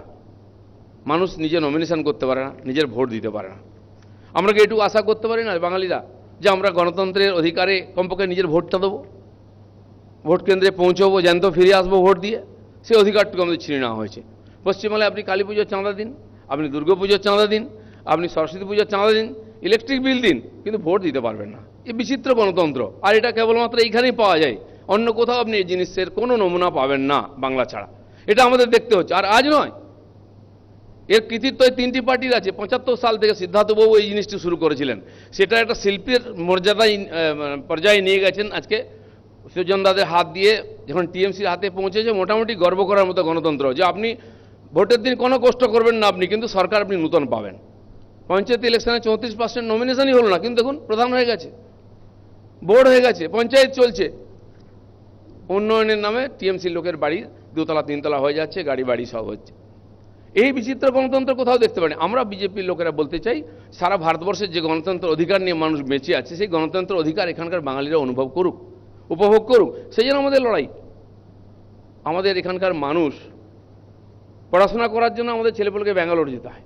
মানুষ নিজে নমিনেশন করতে পারে না, নিজের ভোট দিতে পারে না। আমরা কি এটুকু আশা করতে পারি না বাঙালিরা যে আমরা গণতন্ত্রের অধিকারে কমপক্ষে নিজের ভোটটা দেবো, ভোট কেন্দ্রে পৌঁছবো, জ্যান্ত ফিরে আসবো ভোট দিয়ে? সেই অধিকারটুকু আমাদের ছিনিয়ে নেওয়া হয়েছে। পশ্চিমবাংলায় আপনি কালী পুজোর চাঁদা দিন, আপনি দুর্গাপুজোর চাঁদা দিন, আপনি সরস্বতী পুজোর চাঁদা দিন, ইলেকট্রিক বিল দিন, কিন্তু ভোট দিতে পারবেন না। এই বিচিত্র গণতন্ত্র। আর এটা কেবলমাত্র এইখানেই পাওয়া যায়, অন্য কোথাও আপনি এই জিনিসের কোনো নমুনা পাবেন না বাংলা ছাড়া। এটা আমাদের দেখতে হচ্ছে। আর আজ নয়, এর কৃতিত্ব এই তিনটি পার্টির আছে। 75 সাল থেকে সিদ্ধার্থবাবু এই জিনিসটি শুরু করেছিলেন। সেটা একটা শিল্পের মর্যাদায় পর্যায়ে নিয়ে গেছেন। আজকে সুজন দাদের হাত দিয়ে যখন টিএমসির হাতে পৌঁছেছে, মোটামুটি গর্ব করার মতো গণতন্ত্র, যে আপনি ভোটের দিন কোনো কষ্ট করবেন না আপনি, কিন্তু সরকার আপনি নূতন পাবেন। পঞ্চায়েত ইলেকশনে 34% নমিনেশনই হলো না, কিন্তু দেখুন প্রধান হয়ে গেছে, বোর্ড হয়ে গেছে, পঞ্চায়েত চলছে। উন্নয়নের নামে টিএমসি লোকের বাড়ি 2তলা 3তলা হয়ে যাচ্ছে, গাড়ি বাড়ি সব হচ্ছে। এই বিচিত্র গণতন্ত্র কোথাও দেখতে পারি। আমরা বিজেপির লোকেরা বলতে চাই, সারা ভারতবর্ষের যে গণতন্ত্র অধিকার নিয়ে মানুষ বেঁচে আছে, সেই গণতন্ত্র অধিকার এখানকার বাঙালিরা অনুভব করুক, উপভোগ করুক। সেই জন্য আমাদের লড়াই। আমাদের এখানকার মানুষ পড়াশোনা করার জন্য আমাদের ছেলেপুলেকে ব্যাঙ্গালোর যেতে হয়।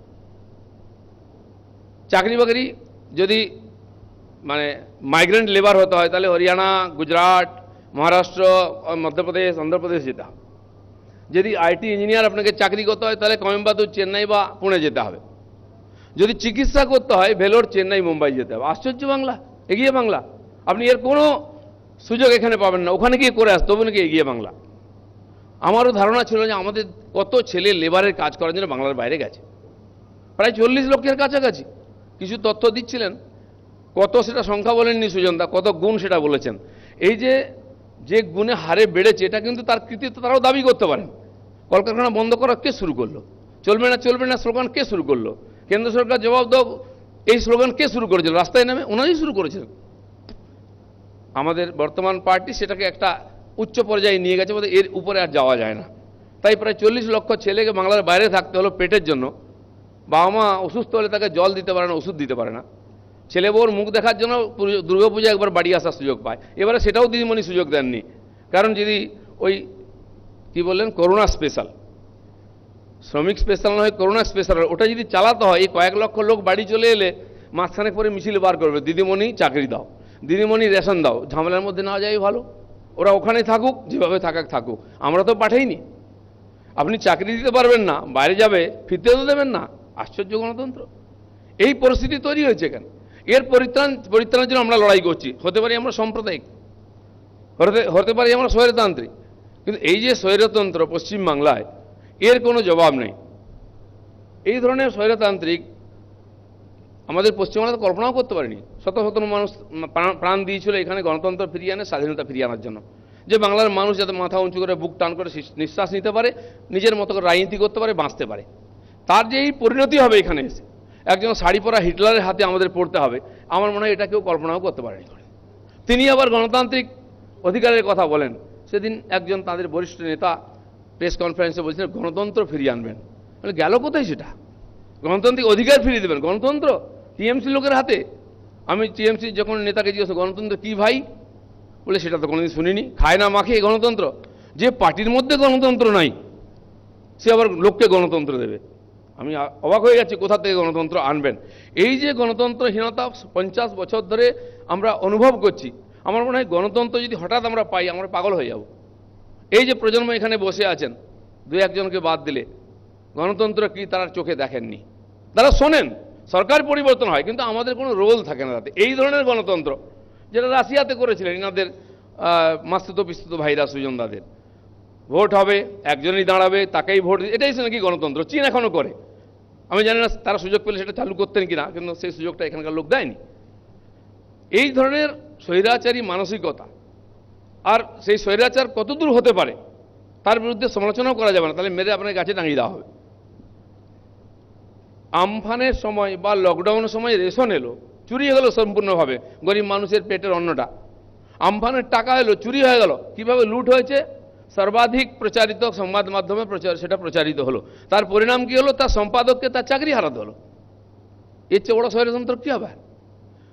চাকরি বাকরি যদি মানে মাইগ্রেন্ট লেবার হতে হয়, তাহলে হরিয়ানা, গুজরাট, মহারাষ্ট্র, মধ্যপ্রদেশ, অন্ধ্রপ্রদেশ যেতে হবে। যদি আইটি ইঞ্জিনিয়ার আপনাকে চাকরি করতে হয়, তাহলে কোয়েম্বাটুর, চেন্নাই বা পুনে যেতে হবে। যদি চিকিৎসা করতে হয়, ভেলোর, চেন্নাই, মুম্বাই যেতে হবে। আশ্চর্য বাংলা, এগিয়ে বাংলা। আপনি এর কোনো সুযোগ এখানে পাবেন না, ওখানে গিয়ে করে আসতে হবে নাকি এগিয়ে বাংলা। আমারও ধারণা ছিল যে আমাদের কত ছেলে লেবারের কাজ করার জন্য বাংলার বাইরে গেছে, প্রায় 40 লক্ষের কাছাকাছি। কিছু তথ্য দিচ্ছিলেন, কত সেটা সংখ্যা বলেননি সুজনদা, কত গুণ সেটা বলেছেন। এই যে গুণে হারে বেড়েছে, এটা কিন্তু তার কৃতিত্ব তারাও দাবি করতে পারেন। কলকারখানা বন্ধ করা কে শুরু করলো? চলবে না চলবে না স্লোগান কে শুরু করলো? কেন্দ্র সরকার জবাব দাও, এই স্লোগান কে শুরু করেছিল? রাস্তায় নামে ওনারাই শুরু করেছিলেন। আমাদের বর্তমান পার্টি সেটাকে একটা উচ্চ পর্যায়ে নিয়ে গেছে, বলতে এর উপরে আর যাওয়া যায় না। তাই প্রায় 40 লক্ষ ছেলেকে বাংলার বাইরে থাকতে হলো পেটের জন্য। বাবা মা অসুস্থ হলে তাকে জল দিতে পারে না, ওষুধ দিতে পারে না। ছেলে বউর মুখ দেখার জন্য দুর্গাপূজা একবার বাড়ি আসার সুযোগ পায়। এবারে সেটাও দিদিমণি সুযোগ দেননি। কারণ যদি ওই কি বললেন করোনা স্পেশাল, শ্রমিক স্পেশাল নয় করোনা স্পেশাল, ওটা যদি চালাতে হয়, এই কয়েক লক্ষ লোক বাড়ি চলে এলে মাঝখানে পরে মিছিল বার করবে, দিদিমণি চাকরি দাও, দিদিমণি রেশন দাও। ঝামেলার মধ্যে না যাই ভালো। ওরা ওখানে থাকুক, যেভাবে থাকুক, আমরা তো পাঠাইনি। আপনি চাকরি দিতে পারবেন না, বাইরে যাবে, ফিরতে তো দেবেন না। আশ্চর্য গণতন্ত্র। এই পরিস্থিতি তৈরি হয়েছে কেন? এর পরিত্রাণের জন্য আমরা লড়াই করছি। হতে পারি আমরা সাম্প্রদায়িক, হতে পারি আমরা স্বৈরতান্ত্রিক, কিন্তু এই যে স্বৈরতন্ত্র পশ্চিমবাংলায়, এর কোনো জবাব নেই। এই ধরনের স্বৈরতান্ত্রিক আমাদের পশ্চিমবাংলাতে কল্পনাও করতে পারিনি। শত শত মানুষ প্রাণ দিয়েছিল এখানে গণতন্ত্র ফিরিয়ে আনে, স্বাধীনতা ফিরিয়ে আনার জন্য। যে বাংলার মানুষ যাতে মাথা উঁচু করে বুক টান করে নিঃশ্বাস নিতে পারে, নিজের মতো করে রাজনীতি করতে পারে, বাঁচতে পারে। তার যে এই পরিণতি হবে এখানে এসে, একজন শাড়ি পরা হিটলারের হাতে আমাদের পড়তে হবে, আমার মনে হয় এটা কেউ কল্পনাও করতে পারেনি। তিনি আবার গণতান্ত্রিক অধিকারের কথা বলেন। সেদিন একজন তাদের বরিষ্ঠ নেতা প্রেস কনফারেন্সে বলছিলেন গণতন্ত্র ফিরিয়ে আনবেন। বলে গেল কোথায় সেটা? গণতান্ত্রিক অধিকার ফিরিয়ে দেবেন, গণতন্ত্র টিএমসি লোকের হাতে? আমি টিএমসি যখন নেতাকে জিজ্ঞেস গণতন্ত্র কি ভাই, বলে সেটা তো কোনোদিন শুনিনি, খায় না মাখে গণতন্ত্র। যে পার্টির মধ্যে গণতন্ত্র নাই, সে আবার লোককে গণতন্ত্র দেবে। আমি অবাক হয়ে যাচ্ছি, কোথা থেকে গণতন্ত্র আনবেন? এই যে গণতন্ত্রহীনতা 50 বছর ধরে আমরা অনুভব করছি, আমার মনে হয় গণতন্ত্র যদি হঠাৎ আমরা পাই, আমরা পাগল হয়ে যাব। এই যে প্রজন্ম এখানে বসে আছেন, 2-1 জনকে বাদ দিলে, গণতন্ত্র কি তারা চোখে দেখেননি। তারা শোনেন সরকার পরিবর্তন হয়, কিন্তু আমাদের কোনো রোল থাকে না তাতে। এই ধরনের গণতন্ত্র যেটা রাশিয়াতে করেছিলেন এনাদের মাস্তুত পিস্তুত ভাইরা সুজনদাদের, ভোট হবে, একজনই দাঁড়াবে, তাকেই ভোট, এটাই নাকি গণতন্ত্র। চীন এখনও করে। আমি জানি না তারা সুযোগ পেলে সেটা চালু করতেন কিনা, কিন্তু সেই সুযোগটা এখানকার লোক দেয়নি। এই ধরনের স্বৈরাচারী মানসিকতা, আর সেই স্বৈরাচার কতদূর হতে পারে তার বিরুদ্ধে সমালোচনাও করা যাবে না, তাহলে মেরে আপনার গাছে টাঙিয়ে দেওয়া হবে। আমফানের সময় বা লকডাউনের সময় রেশন এলো, চুরি হয়ে গেল সম্পূর্ণভাবে গরিব মানুষের পেটের অন্নটা। আমফানের টাকা এলো, চুরি হয়ে গেল। কিভাবে লুট হয়েছে? সর্বাধিক প্রচারিত সংবাদ মাধ্যমে সেটা প্রচারিত হলো। তার পরিণাম কি হলো? তার সম্পাদককে তার চাকরি হারাতে হলো। এর চেয়ে বড় স্বৈরতন্ত্র কী হবে?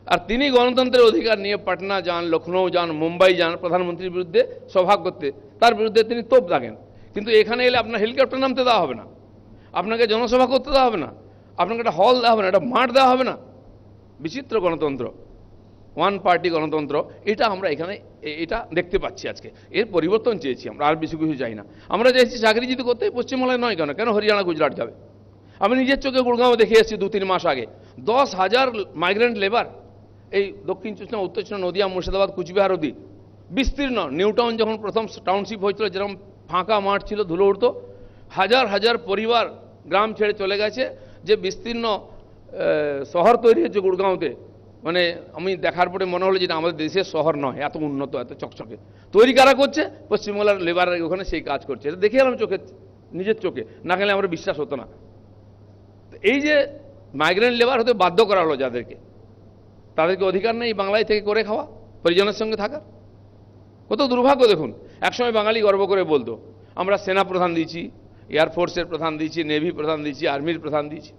আর তিনি গণতন্ত্রের অধিকার নিয়ে পাটনা যান, লখনৌ যান, মুম্বাই যান প্রধানমন্ত্রীর বিরুদ্ধে সভা করতে, তার বিরুদ্ধে তিনি তোপ দাগেন। কিন্তু এখানে এলে আপনার হেলিকপ্টার নামতে দেওয়া হবে না, আপনাকে জনসভা করতে দেওয়া হবে না, আপনাকে একটা হল দেওয়া হবে না, একটা মাঠ দেওয়া হবে না। বিচিত্র গণতন্ত্র, ওয়ান পার্টি গণতন্ত্র, এটা আমরা এখানে এটা দেখতে পাচ্ছি আজকে। এর পরিবর্তন চেয়েছি আমরা, আর বেশি কিছু চাই না। আমরা চাইছি চাকরি যদি করতে পশ্চিমবাংলায় নয়, কেন হরিয়ানা গুজরাট যাবে? আমি নিজের চোখে গুড়গাঁও দেখে এসেছি 2-3 মাস আগে। 10,000 মাইগ্রেন্ট লেবার এই দক্ষিণ চব্বিশ উত্তর চব্বিশ নদিয়া, মুর্শিদাবাদ, কুচবিহার অবধি বিস্তীর্ণ। নিউ টাউন যখন প্রথম টাউনশিপ হয়েছিল, যেরকম ফাঁকা মাঠ ছিল, ধুলো উঠতো, হাজার হাজার পরিবার গ্রাম ছেড়ে চলে গেছে। যে বিস্তীর্ণ শহর তৈরি হয়েছে গুড়গাঁওতে, মানে আমি দেখার পরে মনে হলো যে আমাদের দেশের শহর নয়, এত উন্নত, এত চকচকে। তৈরি কারা করছে? পশ্চিমবাংলার লেবার ওখানে সেই কাজ করছে। এটা দেখে এলাম চোখে, নিজের চোখে, না গেলে আমার বিশ্বাস হতো না। এই যে মাইগ্রেন্ট লেবার হতে বাধ্য করা হলো যাদেরকে, তাদেরকে অধিকার নেই বাংলায় থেকে করে খাওয়া, পরিজনের সঙ্গে থাকার। কত দুর্ভাগ্য দেখুন। একসময় বাঙালি গর্ব করে বলতো আমরা সেনা প্রধান দিয়েছি, এয়ারফোর্সের প্রধান দিয়েছি, নেভি প্রধান দিয়েছি, আর্মির প্রধান দিয়েছি,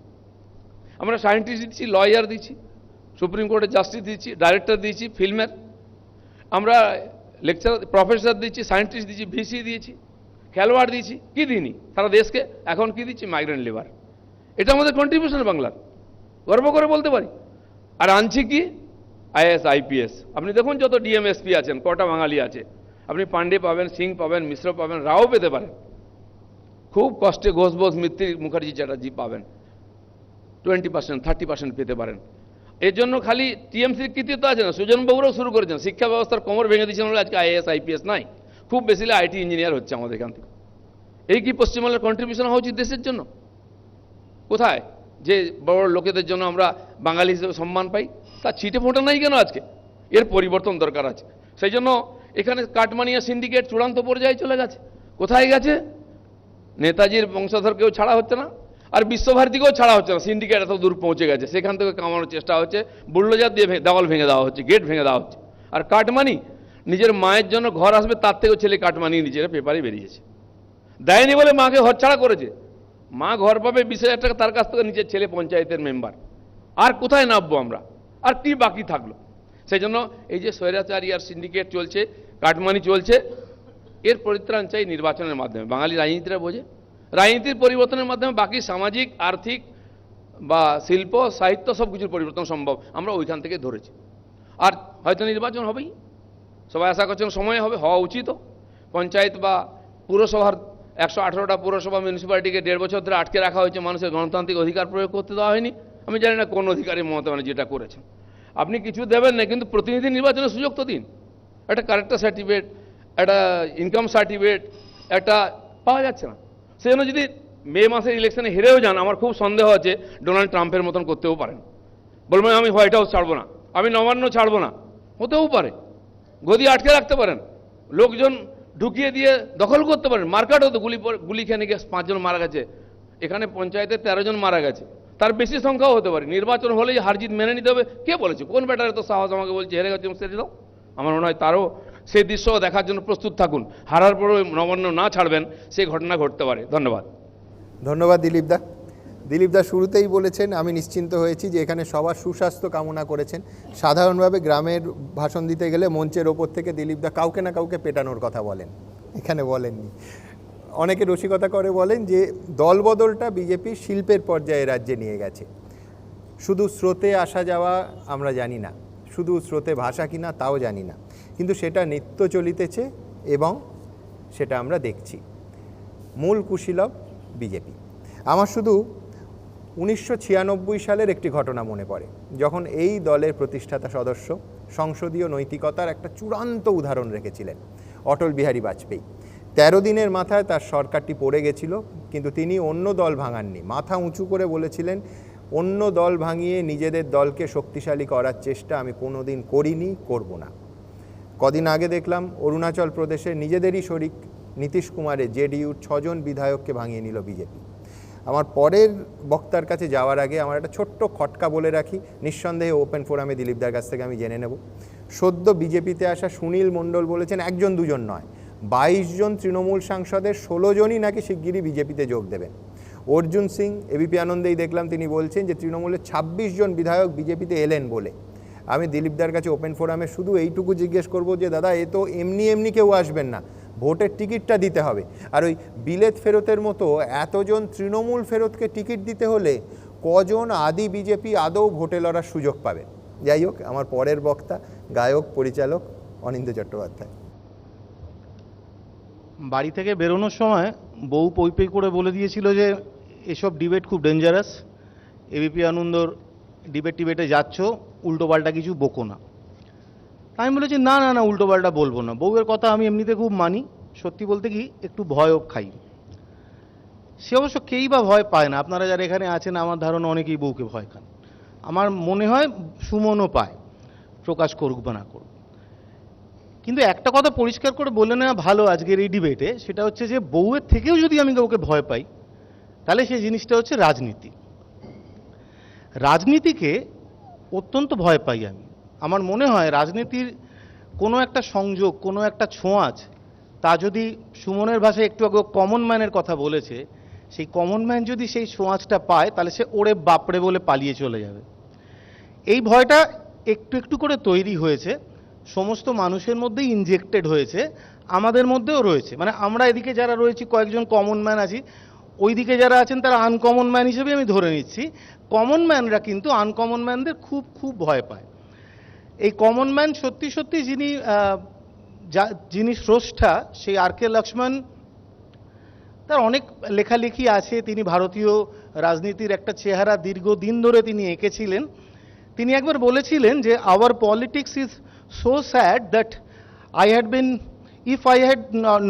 আমরা সায়েন্টিস্ট দিচ্ছি, লয়ার দিচ্ছি, সুপ্রিম কোর্টের জাস্টিস দিচ্ছি, ডাইরেক্টর দিয়েছি ফিল্মের, আমরা লেকচারার প্রফেসর দিচ্ছি, সায়েন্টিস্ট দিচ্ছি, ভিসি দিয়েছি, খেলোয়াড় দিয়েছি, কি দিইনি সারা দেশকে? এখন কি দিচ্ছি? Migrant labour. এটা আমাদের কন্ট্রিবিউশন বাংলার, গর্ব করে বলতে পারি। আর আনছি কি? Is, IPS. আপনি দেখুন যত ডিএমএসপি আছেন, কটা বাঙালি আছে? আপনি পান্ডে পাবেন, সিং পাবেন, মিশ্র পাবেন, রাও পেতে পারেন। খুব কষ্টে ঘোষ বোস, মিত্রি, মুখার্জি, চ্যাটার্জি পাবেন। 20%, 30% পেতে পারেন। এর জন্য খালি টিএমসির কৃতিত্ব আছে না, সুজনবাবুরাও শুরু করেছেন। শিক্ষা ব্যবস্থার কোমর ভেঙে দিয়েছেন বলে আজকে আইএস, আইপিএস নাই। খুব বেশি আইটি ইঞ্জিনিয়ার হচ্ছে আমাদের এখান থেকে। এই কি পশ্চিমবাংলার কন্ট্রিবিউশন হওয়া উচিত দেশের জন্য? কোথায় যে বড় লোকেদের জন্য আমরা বাঙালি হিসেবে সম্মান পাই, তার ছিটে ফোঁটা নাই কেন আজকে? এর পরিবর্তন দরকার আছে। সেই জন্য এখানে কাটমানিয়া সিন্ডিকেট চূড়ান্ত পর্যায়ে চলে গেছে। কোথায় গেছে? নেতাজির বংশধর কেউ ছাড়া হচ্ছে না, আর বিশ্বভারতীকেও ছাড়া হচ্ছে না। সিন্ডিকেট এত দূর পৌঁছে গেছে, সেখান থেকে কামানোর চেষ্টা হচ্ছে, বুল্ডোজার দিয়ে দেওয়াল ভেঙে দেওয়া হচ্ছে, গেট ভেঙে দেওয়া হচ্ছে। আর কাটমানি, নিজের মায়ের জন্য ঘর আসবে তার থেকেও ছেলে কাটমানি নিজের পেপারে বেরিয়েছে। দেয়নি বলে মাকে ঘর ছাড়া করেছে। মা ঘর পাবে 20,000 টাকা, তার কাছ থেকে নিজের ছেলে পঞ্চায়েতের মেম্বার। আর কোথায় নামবো আমরা? আর কি বাকি থাকলো? সেই জন্য এই যে স্বৈরাচারী আর সিন্ডিকেট চলছে, কাটমানি চলছে, এর পরিত্রাণ চাই নির্বাচনের মাধ্যমে। বাঙালি রাজনীতিরা বোঝে, রাজনীতির পরিবর্তনের মাধ্যমে বাকি সামাজিক, আর্থিক বা শিল্প, সাহিত্য সব কিছুর পরিবর্তন সম্ভব। আমরা ওইখান থেকে ধরেছি। আর হয়তো নির্বাচন হবেই, সবাই আশা করছেন সময় হবে, হওয়া উচিত। পঞ্চায়েত বা পুরসভার 118টা পুরসভা, মিউনিসিপ্যালিটিকে 1.5 বছর ধরে আটকে রাখা হয়েছে, মানুষের গণতান্ত্রিক অধিকার প্রয়োগ করতে দেওয়া হয়নি। আমি জানি না কোন অধিকারী মমতা ব্যানার্জি যেটা করেছেন। আপনি কিছু দেবেন না, কিন্তু প্রতিনিধি নির্বাচনের সুযোগ তো দিন। একটা ক্যারেক্টার সার্টিফিকেট, একটা ইনকাম সার্টিফিকেট একটা পাওয়া যাচ্ছে না। সেই জন্য যদি মে মাসের ইলেকশনে হেরেও যান, আমার খুব সন্দেহ আছে ডোনাল্ড ট্রাম্পের মতন করতেও পারেন। বলবেন আমি হোয়াইট হাউস ছাড়বো না, আমি নবান্ন ছাড়বো না, হতেও পারে। গদি আটকে রাখতে পারেন, লোকজন ঢুকিয়ে দিয়ে দখল করতে পারেন। মার্কাট হতো, গুলি খেয়ে নিয়ে 5 জন মারা গেছে, এখানে পঞ্চায়েতে 13 জন মারা গেছে, তার বেশি সংখ্যাও হতে পারে। নির্বাচন হলেই হারজিত মেনে নিতে হবে। কে বলেছে? কোন ব্যাটারে তো সাহস আমাকে বলছে হেরে গেছে ছেড়ে দাও? আমার মনে হয় তারও সেই দৃশ্য দেখার জন্য প্রস্তুত থাকুন। হারার পরেও নবান্ন না ছাড়বেন, সেই ঘটনা ঘটতে পারে। ধন্যবাদ। ধন্যবাদ দিলীপদা। দিলীপদা শুরুতেই বলেছেন, আমি নিশ্চিন্ত হয়েছি যে এখানে সবার সুস্বাস্থ্য কামনা করেছেন। সাধারণভাবে গ্রামের ভাষণ দিতে গেলে মঞ্চের ওপর থেকে দিলীপদা কাউকে না কাউকে পেটানোর কথা বলেন, এখানে বলেননি। অনেকে রসিকতা করে বলেন যে দলবদলটা বিজেপি শিল্পের পর্যায়ে রাজ্যে নিয়ে গেছে। শুধু স্রোতে আসা যাওয়া আমরা জানি না, শুধু স্রোতে ভাষা কিনা তাও জানি না, কিন্তু সেটা নিত্য চলিতেছে এবং সেটা আমরা দেখছি। মূল কুশীলব বিজেপি। আমার শুধু 1996 সালের একটি ঘটনা মনে পড়ে, যখন এই দলের প্রতিষ্ঠাতা সদস্য সংসদীয় নৈতিকতার একটা চূড়ান্ত উদাহরণ রেখেছিলেন অটল বিহারী বাজপেয়ী। 13 দিনের মাথায় তার সরকারটি পড়ে গেছিল, কিন্তু তিনি অন্য দল ভাঙাননি। মাথা উঁচু করে বলেছিলেন, অন্য দল ভাঙিয়ে নিজেদের দলকে শক্তিশালী করার চেষ্টা আমি কোনোদিন করিনি, করব না। কদিন আগে দেখলাম অরুণাচল প্রদেশে নিজেদেরই শরিক নীতিশ কুমারের জেডিইউর 6 জন বিধায়ককে ভাঙিয়ে নিল বিজেপি। আমার পরের বক্তার কাছে যাওয়ার আগে আমার একটা ছোট্ট খটকা বলে রাখি, নিঃসন্দেহে ওপেন ফোরামে দিলীপদার কাছ থেকে আমি জেনে নেব। সদ্য বিজেপিতে আসা সুনীল মণ্ডল বলেছেন, 1 জন 2 জন নয়, 22 জন তৃণমূল সাংসদের 16 জনই নাকি শিগগিরই বিজেপিতে যোগ দেবেন। অর্জুন সিং এবিপি আনন্দেই দেখলাম তিনি বলছেন যে তৃণমূলের 26 জন বিধায়ক বিজেপিতে এলেন বলে। আমি দিলীপদার কাছে ওপেন ফোরামে শুধু এইটুকু জিজ্ঞেস করব যে দাদা, এ তো এমনি এমনি কেউ আসবেন না, ভোটের টিকিটটা দিতে হবে। আর ওই বিলেত ফেরতের মতো এতজন তৃণমূল ফেরতকে টিকিট দিতে হলে কজন আদি বিজেপি আদৌ ভোটে লড়ার সুযোগ পাবে? যাই হোক, আমার পরের বক্তা গায়ক পরিচালক অনিন্দ্য চট্টোপাধ্যায়। বাড়ি থেকে বেরোনোর সময় বউ পই পই করে বলে দিয়েছিল যে এসব ডিবেট খুব ডেঞ্জারাস, এবিপি আনন্দর ডিবেটে যাচ্ছ, উল্টোপাল্টা কিছু বকো না। আমি বলেছি না না না, উল্টোপাল্টা বলবো না। বউয়ের কথা আমি এমনিতে খুব মানি, সত্যি বলতে কি একটু ভয়ও খাই। সে অবশ্য কেই বা ভয় পায় না, আপনারা যারা এখানে আছেন আমার ধারণা অনেকেই বউকে ভয় খান। আমার মনে হয় সুমনও পায়, প্রকাশ করুক বা না করুক। কিন্তু একটা কথা পরিষ্কার করে বলে নেওয়া ভালো আজকের এই ডিবেটে, সেটা হচ্ছে যে বউয়ের থেকেও যদি আমি কাউকে ভয় পাই তাহলে সেই জিনিসটা হচ্ছে রাজনীতি। রাজনীতিকে অত্যন্ত ভয় পাই আমি। আমার মনে হয় রাজনীতির কোনো একটা সংযোগ, কোনো একটা ছোঁয়াচ, তা যদি সুমনের ভাষায় একটু আগে কমন ম্যানের কথা বলেছে, সেই কমন ম্যান যদি সেই ছোঁয়াচটা পায় তাহলে সে ওরে বাপরে বলে পালিয়ে চলে যাবে। এই ভয়টা একটু একটু করে তৈরি হয়েছে, সমস্ত মানুষের মধ্যেই ইনজেক্টেড হয়েছে, আমাদের মধ্যেও রয়েছে। মানে আমরা এদিকে যারা রয়েছি কয়েকজন কমন ম্যান আছি, ওইদিকে যারা আছেন তারা আনকমন ম্যান হিসেবে আমি ধরে নিচ্ছি। কমন ম্যানরা কিন্তু আনকমন ম্যানদের খুব খুব ভয় পায়। এই কমন ম্যান সত্যি সত্যি যিনি স্রষ্টা, সেই আর কে লক্ষ্মণ, তার অনেক লেখালেখি আছে। তিনি ভারতীয় রাজনীতির একটা চেহারা দীর্ঘদিন ধরে তিনি এঁকেছিলেন। তিনি একবার বলেছিলেন যে our politics is so sad that if I had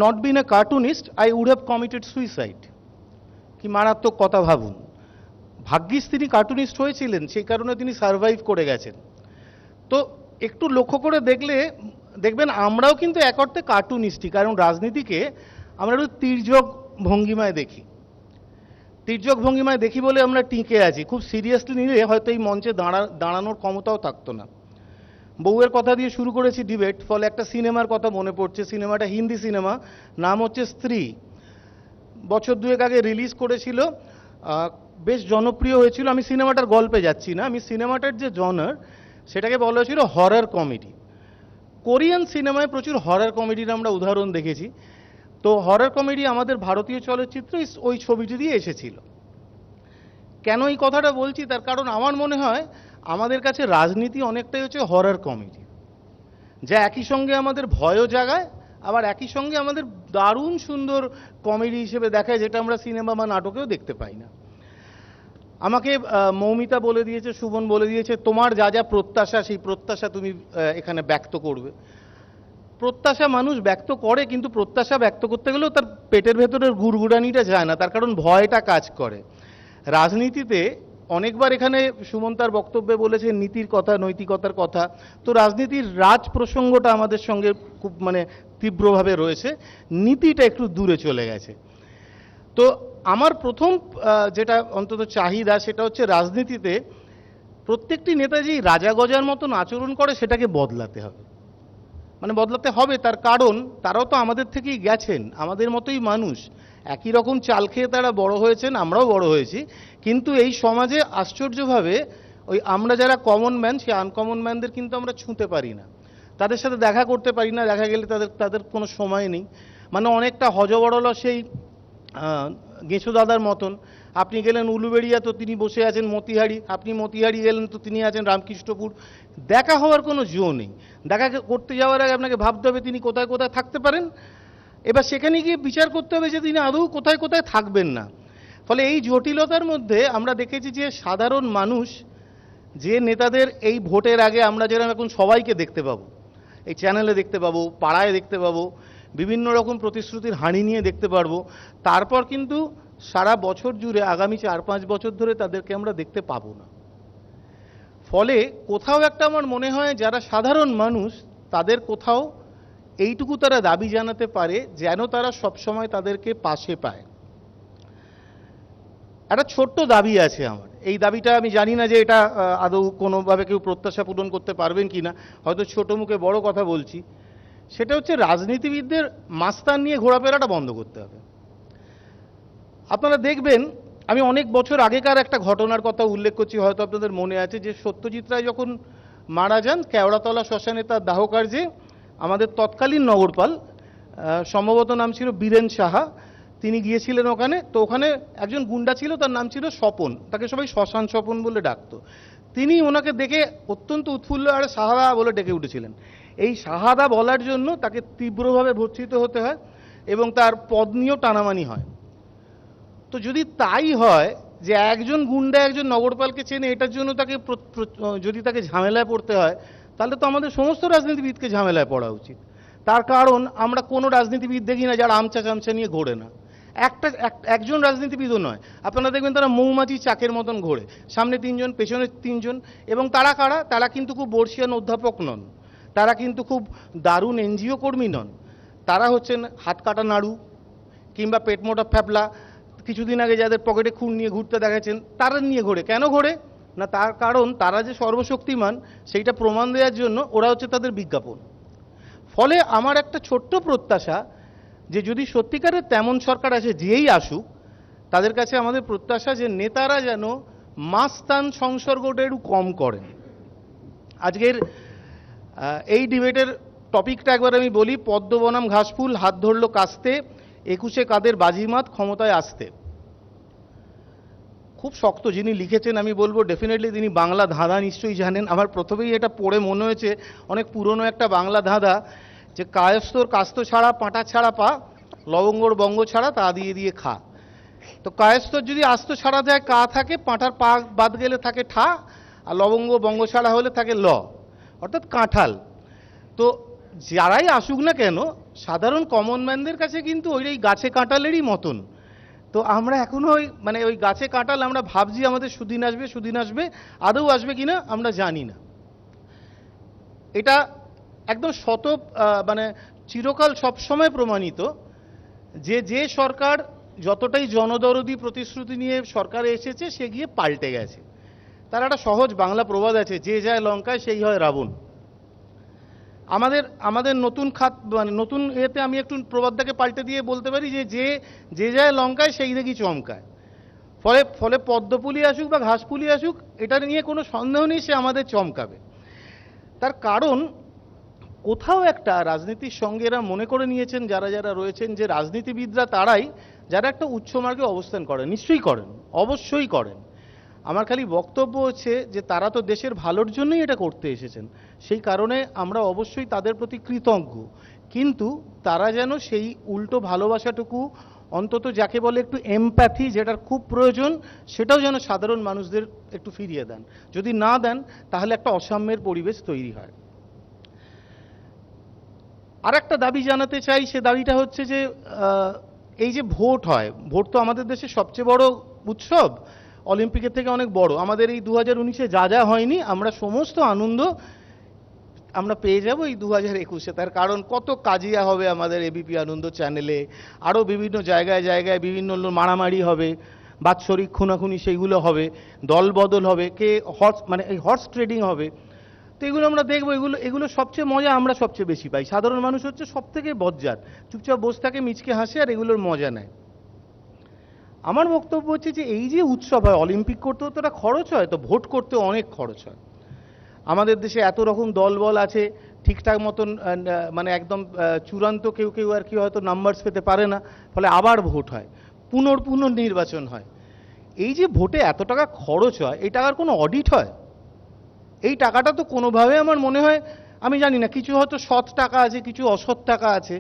not been a cartoonist I would have committed suicide. কি মারাত্মক কথা ভাবুন। ভাগ্যিস তিনি কার্টুনিস্ট হয়েছিলেন, সেই কারণে তিনি সারভাইভ করে গেছেন। তো একটু লক্ষ্য করে দেখবেন আমরাও কিন্তু এক অর্থে কার্টুনিস্টই, কারণ রাজনীতিকে আমরা একটু তির্যক ভঙ্গিমায় দেখি। তির্যক ভঙ্গিমায় দেখি বলে আমরা টিকে আছি। খুব সিরিয়াসলি নিলে হয়তো এই মঞ্চে দাঁড়ানোর ক্ষমতাও থাকতো না। বউয়ের কথা দিয়ে শুরু করেছি ডিবেট, ফলে একটা সিনেমার কথা মনে পড়ছে। সিনেমাটা হিন্দি সিনেমা, নাম হচ্ছে স্ত্রী। বছর দুয়েক আগে রিলিজ করেছিল, বেশ জনপ্রিয় হয়েছিল। আমি সিনেমাটার গল্পে যাচ্ছি না, আমি সিনেমাটার যে জনার সেটাকে বলা হয়েছিল হরর কমেডি। কোরিয়ান সিনেমায় প্রচুর হরর কমেডির আমরা উদাহরণ দেখেছি। তো হরর কমেডি আমাদের ভারতীয় চলচ্চিত্র ওই ছবিটি দিয়ে এসেছিল। কেন এই কথাটা বলছি, তার কারণ আমার মনে হয় আমাদের কাছে রাজনীতি অনেকটাই হচ্ছে হরর কমেডি, যা একই সঙ্গে আমাদের ভয়ও জাগায়, আবার একই সঙ্গে আমাদের দারুণ সুন্দর কমেডি হিসেবে দেখায়, যেটা আমরা সিনেমা বা নাটকেও দেখতে পাই না। আমাকে মৌমিতা বলে দিয়েছে, সুমন বলে দিয়েছে, তোমার যা যা প্রত্যাশা সেই প্রত্যাশা তুমি এখানে ব্যক্ত করবে। প্রত্যাশা মানুষ ব্যক্ত করে, কিন্তু প্রত্যাশা ব্যক্ত করতে গেলেও তার পেটের ভেতরের গুড়গুড়ানিটা যায় না, তার কারণ ভয়টা কাজ করে। রাজনীতিতে অনেকবার এখানে সুমন তার বক্তব্যে বলেছে নীতির কথা, নৈতিকতার কথা। তো রাজনীতির রাজ প্রসঙ্গটা আমাদের সঙ্গে খুব তীব্রভাবে রয়েছে, নীতিটা একটু দূরে চলে গেছে। তো আমার প্রথম যেটা অন্তত চাহিদা, সেটা হচ্ছে রাজনীতিতে প্রত্যেকটি নেতা যেই রাজা গজার মতন আচরণ করে সেটাকে বদলাতে হবে। বদলাতে হবে, তার কারণ তারাও তো আমাদের থেকেই গেছেন, আমাদের মতোই মানুষ, একই রকম চাল খেয়ে তারা বড় হয়েছেন, আমরাও বড় হয়েছি। কিন্তু এই সমাজে আশ্চর্যভাবে ওই আমরা যারা কমন ম্যান, সেই আনকমন ম্যানদের কিন্তু আমরা ছুঁতে পারি না, তাদের সাথে দেখা করতে পারি না, দেখা গেলে তাদের কোনো সময় নেই। অনেকটা হজবরল সেই গেঁচো দাদার মতন। আপনি গেলেন উলুবেড়িয়া, তো তিনি বসে আছেন মতিহারি, আপনি মতিহারি গেলেন তো তিনি আছেন রামকৃষ্ণপুর। দেখা হওয়ার কোনো জো নেই। দেখা করতে যাওয়ার আগে আপনাকে ভাবতে হবে তিনি কোথায় কোথায় থাকতে পারেন, এবার সেখানে গিয়ে বিচার করতে হবে যে তিনি আদৌ কোথায় কোথায় থাকবেন না। ফলে এই জটিলতার মধ্যে আমরা দেখেছি যে সাধারণ মানুষ, যে নেতাদের এই ভোটের আগে আমরা যেরকম এখন সবাইকে দেখতে পাবো, এই চ্যানেলে দেখতে পাবো, পাড়ায় দেখতে পাবো, বিভিন্ন রকম প্রতিশ্রুতির হাঁড়ি নিয়ে দেখতে পারবো, তারপর কিন্তু সারা বছর জুড়ে আগামী 4-5 বছর ধরে তাদেরকে আমরা দেখতে পাবো না। ফলে কোথাও একটা আমার মনে হয় যারা সাধারণ মানুষ, তাদের কোথাও এইটুকু তারা দাবি জানাতে পারে যেন তারা সবসময় তাদেরকে পাশে পায়। একটা ছোট্ট দাবি আছে আমার, এই দাবিটা আমি জানি না যে এটা আদৌ কোনোভাবে কেউ প্রত্যাশা পূরণ করতে পারবেন কিনা, হয়তো ছোট মুখে বড় কথা বলছি, সেটা হচ্ছে রাজনীতিবিদদের মাস্তান নিয়ে ঘোরাফেরাটা বন্ধ করতে হবে। আপনারা দেখবেন, আমি অনেক বছর আগেকার একটা ঘটনার কথা উল্লেখ করছি, হয়তো আপনাদের মনে আছে, যে সত্যজিৎ রায় যখন মারা যান কেওড়াতলা শ্মশানে তার দাহকার্যে আমাদের তৎকালীন নগরপাল, সম্ভবত নাম ছিল বীরেন সাহা, তিনি গিয়েছিলেন ওখানে। তো ওখানে একজন গুন্ডা ছিল, তার নাম ছিল স্বপন, তাকে সবাই শ্মশান স্বপন বলে ডাকতো। তিনি ওনাকে দেখে অত্যন্ত উৎফুল্ল আর সাহাদা বলে ডেকে উঠেছিলেন। এই সাহাদা বলার জন্য তাকে তীব্রভাবে ভর্ৎসিত হতে হয় এবং তার পদ নিয়েও টানামানি হয়। তো যদি তাই হয় যে একজন গুন্ডা একজন নগরপালকে চেনে, এটার জন্য তাকে যদি তাকে ঝামেলায় পড়তে হয়, তাহলে তো আমাদের সমস্ত রাজনীতিবিদকে ঝামেলায় পড়া উচিত। তার কারণ আমরা কোনো রাজনীতিবিদ দেখি না যারা আমচা চামচা নিয়ে ঘোরে না। একজন রাজনীতিবিদও নয়, আপনারা দেখবেন তারা মৌমাছি চাকের মতন ঘোরে, সামনে তিনজন পেছনে তিনজন। এবং তারা কারা? তারা কিন্তু খুব বর্ষিয়ান অধ্যাপক নন, তারা কিন্তু খুব দারুণ এনজিও কর্মী নন, তারা হচ্ছেন হাত কাটা নাড়ু কিংবা পেট মোটা ফ্যাপলা, কিছুদিন আগে যাদের পকেটে খুন নিয়ে ঘুরতে দেখাচ্ছেন, তারা নিয়ে ঘোরে। কেন ঘোরে না? তার কারণ তারা যে সর্বশক্তিমান সেইটা প্রমাণ দেওয়ার জন্য ওরা হচ্ছে তাদের বিজ্ঞাপন। ফলে আমার একটা ছোট্ট প্রত্যাশা যে যদি সত্যিকারের তেমন সরকার আসে, যেই আসুক, তাদের কাছে আমাদের প্রত্যাশা যে নেতারা যেন মাস্তান সংসর্গটা একটু কম করেন। আজকের এই ডিবেটের টপিকটা একবার আমি বলি, পদ্ম বনাম ঘাসফুল, হাত ধরল কাস্তে, 21-এ কাদের বাজিমাত ক্ষমতায় আসতে। খুব শক্ত, যিনি লিখেছেন আমি বলবো ডেফিনেটলি তিনি বাংলা ধাঁধা নিশ্চয়ই জানেন। আমার প্রথমেই এটা পড়ে মনে হয়েছে অনেক পুরনো একটা বাংলা ধাঁধা, যে কায়স্তর কাস্ত ছাড়া পাঁটা ছাড়া পা, লবঙ্গর বঙ্গ ছাড়া তা দিয়ে দিয়ে খা। তো কায়স্তর যদি আস্ত ছাড়া যায় কা থাকে, পাঁটার পা বাদ গেলে থাকে ঠা, আর লবঙ্গ বঙ্গ ছাড়া হলে থাকে ল, অর্থাৎ কাঁঠাল। তো যারাই আসুক না কেন, সাধারণ কমন ম্যানদের কাছে কিন্তু ওই গাছে কাঁঠালেরই মতন। তো আমরা এখনো ওই গাছে কাঁঠাল, আমরা ভাবছি আমাদের সুদিন আসবে সুদিন আসবে, আদৌ আসবে কিনা আমরা জানি না। এটা একদম চিরকাল সবসময় প্রমাণিত যে সরকার যতটাই জনদরদি প্রতিশ্রুতি নিয়ে সরকারে এসেছে, সে গিয়ে পাল্টে গেছে। তার একটা সহজ বাংলা প্রবাদ আছে, যে যায় লঙ্কায় সেই হয় রাবণ। আমাদের নতুন নতুন এতে আমি একটু প্রবাদটাকে পাল্টে দিয়ে বলতে পারি যে যায় লঙ্কায় সেই দেখি চমকায়। ফলে পদ্মপুলি আসুক বা ঘাসপুলি আসুক, এটা নিয়ে কোনো সন্দেহ নেই, সে আমাদের চমকাবে। তার কারণ কোথাও একটা রাজনীতির সঙ্গে এরা মনে করে নিয়েছেন, যারা যারা রয়েছেন, যে রাজনীতিবিদরা তারাই যারা একটা উচ্চ মার্গে অবস্থান করেন। নিশ্চয়ই করেন, অবশ্যই করেন। আমার খালি বক্তব্য হচ্ছে যে তারা তো দেশের ভালোর জন্যই এটা করতে এসেছেন, সেই কারণে আমরা অবশ্যই তাদের প্রতি কৃতজ্ঞ। কিন্তু তারা যেন সেই উল্টো ভালোবাসাটুকু, অন্তত যাকে বলে একটু এমপ্যাথি, যেটার খুব প্রয়োজন, সেটাও যেন সাধারণ মানুষদের একটু ফিরিয়ে দেন। যদি না দেন তাহলে একটা অসাম্যের পরিবেশ তৈরি হয়। আর একটা দাবি জানাতে চাই, সে দাবিটা হচ্ছে যে এই যে ভোট হয়, ভোট তো আমাদের দেশের সবচেয়ে বড় উৎসব, অলিম্পিকের থেকে অনেক বড়। আমাদের এই 2019-এ যা যা হয়নি, আমরা সমস্ত আনন্দ আমরা পেয়ে যাব এই 2021-এ। তার কারণ কত কাজিয়া হবে আমাদের এবিপি আনন্দ চ্যানেলে, আরও বিভিন্ন জায়গায় জায়গায় বিভিন্ন মারামারি হবে, বাৎসরিক খুনাখুনি সেইগুলো হবে, দল বদল হবে, এই হর্স ট্রেডিং হবে। তো এগুলো আমরা দেখবো, এগুলো সবচেয়ে মজা আমরা সবচেয়ে বেশি পাই। সাধারণ মানুষ হচ্ছে সব থেকে বজ্জাত, চুপচাপ বসে থাকে, মিচকে হাসে আর এগুলোর মজা নেয়। আমার বক্তব্য হচ্ছে যে এই যে উৎসব হয়, অলিম্পিক করতেও তো একটা খরচ হয়, তো ভোট করতেও অনেক খরচ হয়। আমাদের দেশে এত রকম দলবল আছে, ঠিকঠাক মতন একদম চূড়ান্ত কেউ কেউ আর কি হয়তো নাম্বারস পেতে পারে না, ফলে আবার ভোট হয়, পুনর্নির্বাচন হয়। এই যে ভোটে এত টাকা খরচ হয়, এই টাকার কোনো অডিট হয়? এই টাকাটা তো কোনোভাবে আমার মনে হয়, আমি জানি না, কিছু হয়তো সৎ টাকা আছে, কিছু অসৎ টাকা আছে,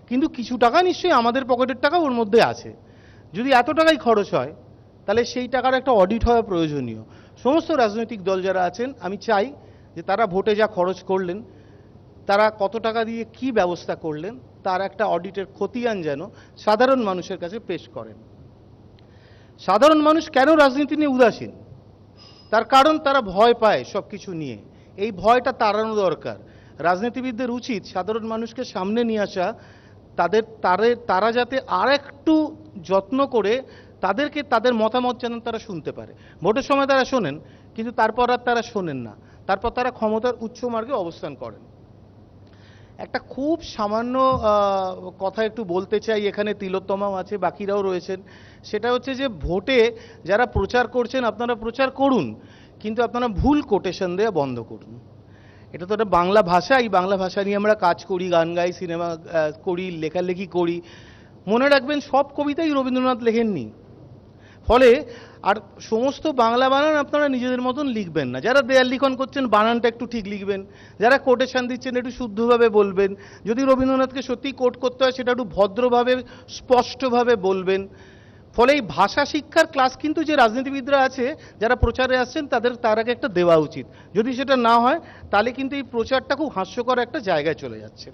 কিন্তু কিছু টাকা নিশ্চয়ই আমাদের পকেটের টাকা ওর মধ্যে আছে। যদি এত টাকাই খরচ হয়, তাহলে সেই টাকার একটা অডিট হওয়া প্রয়োজনীয়। সমস্ত রাজনৈতিক দল যারা আছেন, আমি চাই যে তারা ভোটে যা খরচ করলেন, তারা কত টাকা দিয়ে কি ব্যবস্থা করলেন, তার একটা অডিটের খতিয়ান যেন সাধারণ মানুষের কাছে পেশ করেন। সাধারণ মানুষ কেন রাজনীতি নিয়ে উদাসীন? তার কারণ তারা ভয় পায় সব কিছু নিয়ে। এই ভয়টা তাড়ানো দরকার। রাজনীতিবিদদের উচিত সাধারণ মানুষকে সামনে নিয়ে আসা, তারা যাতে আর একটু যত্ন করে তাদের মতামত যেন তারা শুনতে পারে। ভোটের সময় তারা শোনেন, কিন্তু তারপর আর তারা শোনেন না, তারপর তারা ক্ষমতার উচ্চ মার্গে অবস্থান করেন। একটা খুব সামান্য কথা একটু বলতে চাই, এখানে তিলোত্তমাও আছে, বাকিরাও রয়েছেন। সেটা হচ্ছে যে ভোটে যারা প্রচার করছেন আপনারা প্রচার করুন, কিন্তু আপনারা ভুল কোটেশন দেওয়া বন্ধ করুন। এটা তো একটা বাংলা ভাষা, এই বাংলা ভাষা নিয়ে আমরা কাজ করি, গান গাই, সিনেমা করি, লেখালেখি করি। মনে রাখবেন সব কবিতাই রবীন্দ্রনাথ লেখেননি। ফলে আর সমস্ত বাংলা বানান আপনারা নিজেদের মতন লিখবেন না। যারা দেয়াল লিখন করছেন বানানটা একটু ঠিক লিখবেন, যারা কোটেশন দিচ্ছেন একটু শুদ্ধভাবে বলবেন। যদি রবীন্দ্রনাথকে সত্যিই কোট করতে হয় সেটা একটু ভদ্রভাবে স্পষ্টভাবে বলবেন। ফলে এই ভাষা শিক্ষার ক্লাস কিন্তু যে রাজনীতিবিদরা আছে যারা প্রচারে আসছেন তার আগে একটা দেওয়া উচিত। যদি সেটা না হয় তাহলে কিন্তু এই প্রচারটা খুব হাস্যকর একটা জায়গায় চলে যাচ্ছে।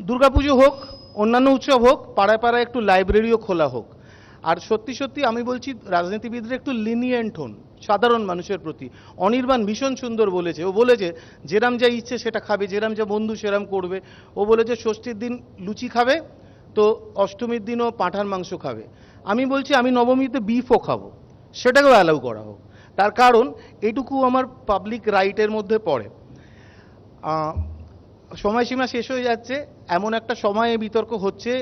দুর্গাপুজো হোক, অন্যান্য উৎসব হোক, পাড়ায় পাড়ায় একটু লাইব্রেরিও খোলা হোক। আর সত্যি সত্যি আমি বলছি রাজনীতিবিদরা একটু লিনিয়েন্ট হন সাধারণ মানুষের প্রতি। অনির্বাণ ভীষণ সুন্দর বলেছে, ও বলেছে যেরাম যা ইচ্ছে সেটা খাবে, যেরাম যা বন্ধু সেরাম করবে। ও বলেছে ষষ্ঠীর দিন লুচি খাবে তো অষ্টমীর দিনও পাঁঠার মাংস খাবে। আমি বলছি আমি নবমীতে বিফও খাবো, সেটাকেও অ্যালাউ করা হোক। তার কারণ এইটুকু আমার পাবলিক রাইটের মধ্যে পড়ে। সময়সীমা শেষ হয়ে যাচ্ছে, এমন একটা সময়ে বিতর্ক হচ্ছে,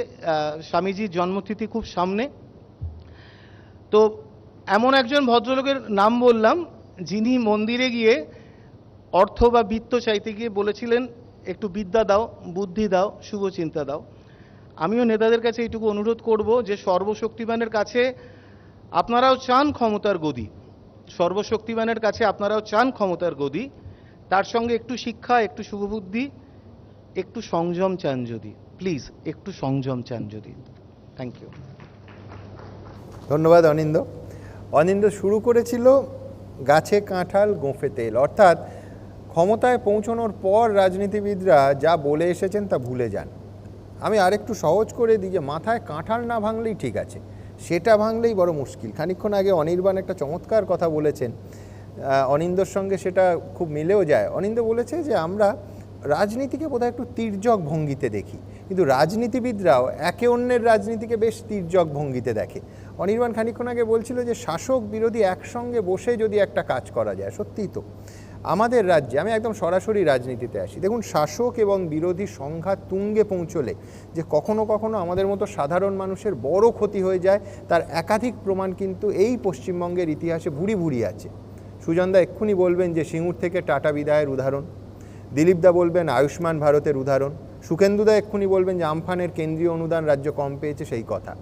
স্বামীজির জন্মতিথি খুব সামনে। তো এমন একজন ভদ্রলোকের নাম বললাম যিনি মন্দিরে গিয়ে অর্থ বা বিত্ত চাইতে গিয়ে বলেছিলেন একটু বিদ্যা দাও, বুদ্ধি দাও, শুভ চিন্তা দাও। আমিও নেতাদের কাছে এইটুকু অনুরোধ করব যে সর্বশক্তিমানের কাছে আপনারাও চান ক্ষমতার গদি, সর্বশক্তিমানের কাছে আপনারাও চান ক্ষমতার গদি, তার সঙ্গে একটু শিক্ষা, একটু শুভবুদ্ধি, একটু সংযম চান যদি, প্লিজ একটু সংযম চান যদি। Thank you. ধন্যবাদ অনিন্দ। অনিন্দ শুরু করেছিল গাছে কাঁঠাল গোঁফে তেল, অর্থাৎ ক্ষমতায় পৌঁছানোর পর রাজনীতিবিদরা যা বলে এসেছেন তা ভুলে যান। আমি আরেকটু সহজ করে দিই যে মাথায় কাঁঠাল না ভাঙলেই ঠিক আছে, সেটা ভাঙলেই বড় মুশকিল। খানিকক্ষণ আগে অনির্বাণ একটা চমৎকার কথা বলেছেন, অনিন্দর সঙ্গে সেটা খুব মিলেও যায়। অনিন্দ বলেছে যে আমরা রাজনীতিকে বোধহয় একটু তির্যক ভঙ্গিতে দেখি, কিন্তু রাজনীতিবিদরাও একে অন্যের রাজনীতিকে বেশ তির্যক ভঙ্গিতে দেখে। অনির্বাণ খানিকক্ষণ আগে বলছিল যে শাসক বিরোধী একসঙ্গে বসে যদি একটা কাজ করা যায়, সত্যিই তো আমাদের রাজ্যে, আমি একদম সরাসরি রাজনীতিতে আসি, দেখুন শাসক এবং বিরোধী সংঘাত তুঙ্গে পৌঁছলে যে কখনো কখনো আমাদের মতো সাধারণ মানুষের বড় ক্ষতি হয়ে যায়, তার একাধিক প্রমাণ কিন্তু এই পশ্চিমবঙ্গের ইতিহাসে ভুরি ভুরি আছে। সুজনদা এক্ষুনি বলবেন যে সিঙ্গুর থেকে টাটা বিদায়ের উদাহরণ, দিলীপদা বলবেন আয়ুষ্মান ভারতের উদাহরণ, সুখেন্দুদা এক্ষুনি বলবেন যে আমফানের কেন্দ্রীয় অনুদান রাজ্য কম পেয়েছে সেই কথা।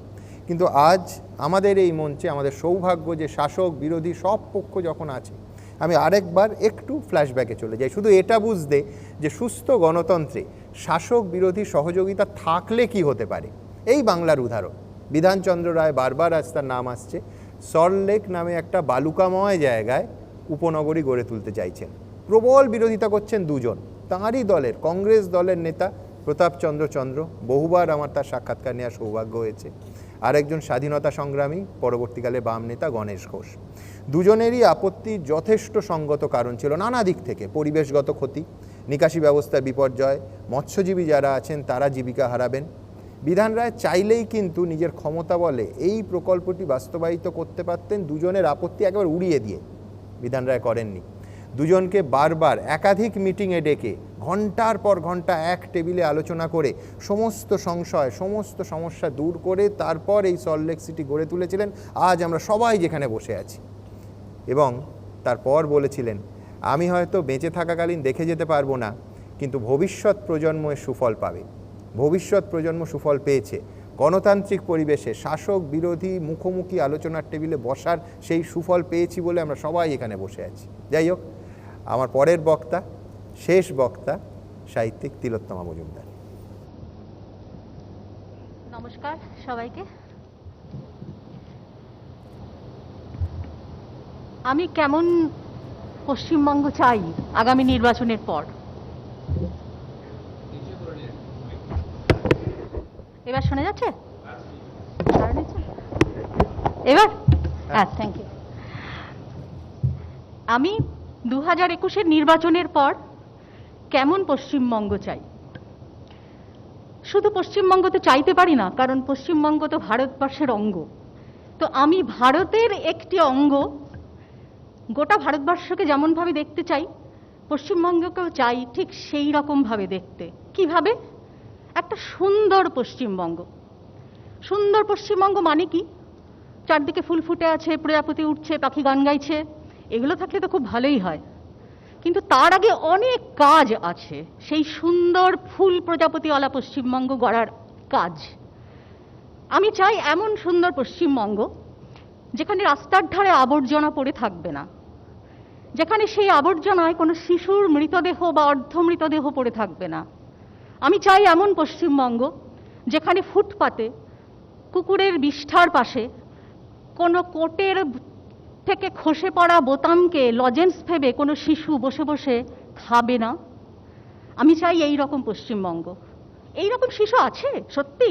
কিন্তু আজ আমাদের এই মঞ্চে আমাদের সৌভাগ্য যে শাসক বিরোধী সব পক্ষ যখন আছে। আমি আরেকবার একটু ফ্ল্যাশব্যাকে চলে যাই, শুধু এটা বুঝতে যে সুস্থ গণতন্ত্রে শাসক বিরোধী সহযোগিতা থাকলে কি হতে পারে। এই বাংলার উদাহরণ, বিধানচন্দ্র রায় বারবার আজ তার নাম আসছে, সল্টলেক নামে একটা বালুকাময় জায়গায় উপনগরী গড়ে তুলতে চাইছেন। প্রবল বিরোধিতা করছেন দুজন, তাঁরই দলের কংগ্রেস দলের নেতা প্রতাপচন্দ্র চন্দ্র, বহুবার আমার তার সাক্ষাৎকার নেওয়ার সৌভাগ্য হয়েছে, আরেকজন স্বাধীনতা সংগ্রামী পরবর্তীকালে বাম নেতা গণেশ ঘোষ। দুজনেরই আপত্তির যথেষ্ট সঙ্গত কারণ ছিল নানা দিক থেকে, পরিবেশগত ক্ষতি, নিকাশি ব্যবস্থার বিপর্যয়, মৎস্যজীবী যারা আছেন তারা জীবিকা হারাবেন। বিধান রায় চাইলেই কিন্তু নিজের ক্ষমতা বলে এই প্রকল্পটি বাস্তবায়িত করতে পারতেন দুজনের আপত্তি একেবারে উড়িয়ে দিয়ে, বিধান রায় করেননি। দুজনকে বারবার একাধিক মিটিংয়ে ডেকে ঘন্টার পর ঘন্টা এক টেবিলে আলোচনা করে সমস্ত সংশয়, সমস্ত সমস্যা দূর করে তারপর এই সল্টলেক সিটি গড়ে তুলেছিলেন। আজ আমরা সবাই যেখানে বসে আছি, এবং তারপর বলেছিলেন আমি হয়তো বেঁচে থাকাকালীন দেখে যেতে পারবো না, কিন্তু ভবিষ্যৎ প্রজন্ম এর সুফল পাবে। ভবিষ্যৎ প্রজন্ম সুফল পেয়েছে। গণতান্ত্রিক পরিবেশে শাসক বিরোধী মুখোমুখি আলোচনার টেবিলে বসার সেই সুফল পেয়েছি বলে আমরা সবাই এখানে বসে আছি। যাই হোক, আমার পরের বক্তা, শেষ বক্তা সাহিত্যিক তিলোত্তমা মজুমদার। নমস্কার সবাইকে। আমি কেমন পশ্চিমবঙ্গ চাই আগামী নির্বাচনের পর, এবার শোনা যাচ্ছে? এবার হ্যাঁ, থ্যাংক ইউ। আমি 2021-এর নির্বাচনের পর কেমন পশ্চিমবঙ্গ চাই। শুধু পশ্চিমবঙ্গ তো চাইতে পারি না, কারণ পশ্চিমবঙ্গ তো ভারতবর্ষের অঙ্গ। তো আমি ভারতের একটি অঙ্গ, গোটা ভারতবর্ষকে যেমনভাবে দেখতে চাই পশ্চিমবঙ্গকেও চাই ঠিক সেই রকমভাবে দেখতে। কিভাবে? একটা সুন্দর পশ্চিমবঙ্গ। সুন্দর পশ্চিমবঙ্গ মানে কি? চারদিকে ফুল ফুটে আছে, প্রজাপতি উঠছে, পাখি গান গাইছে, এগুলো থাকলে তো খুব ভালোই হয়। কিন্তু তার আগে অনেক কাজ আছে সেই সুন্দর ফুল প্রজাপতিওয়ালা পশ্চিমবঙ্গ গড়ার কাজ। আমি চাই এমন সুন্দর পশ্চিমবঙ্গ যেখানে রাস্তার ধারে আবর্জনা পড়ে থাকবে না, যেখানে সেই আবর্জনায় কোনো শিশুর মৃতদেহ বা অর্ধমৃতদেহ পড়ে থাকবে না। আমি চাই এমন পশ্চিমবঙ্গ যেখানে ফুটপাতে কুকুরের বিষ্ঠার পাশে কোনো কোটের থেকে খসে পড়া বোতামকে লজেন্স ভেবে কোনো শিশু বসে বসে খাবে না। আমি চাই এই রকম পশ্চিমবঙ্গ। এই রকম শিশু আছে সত্যি?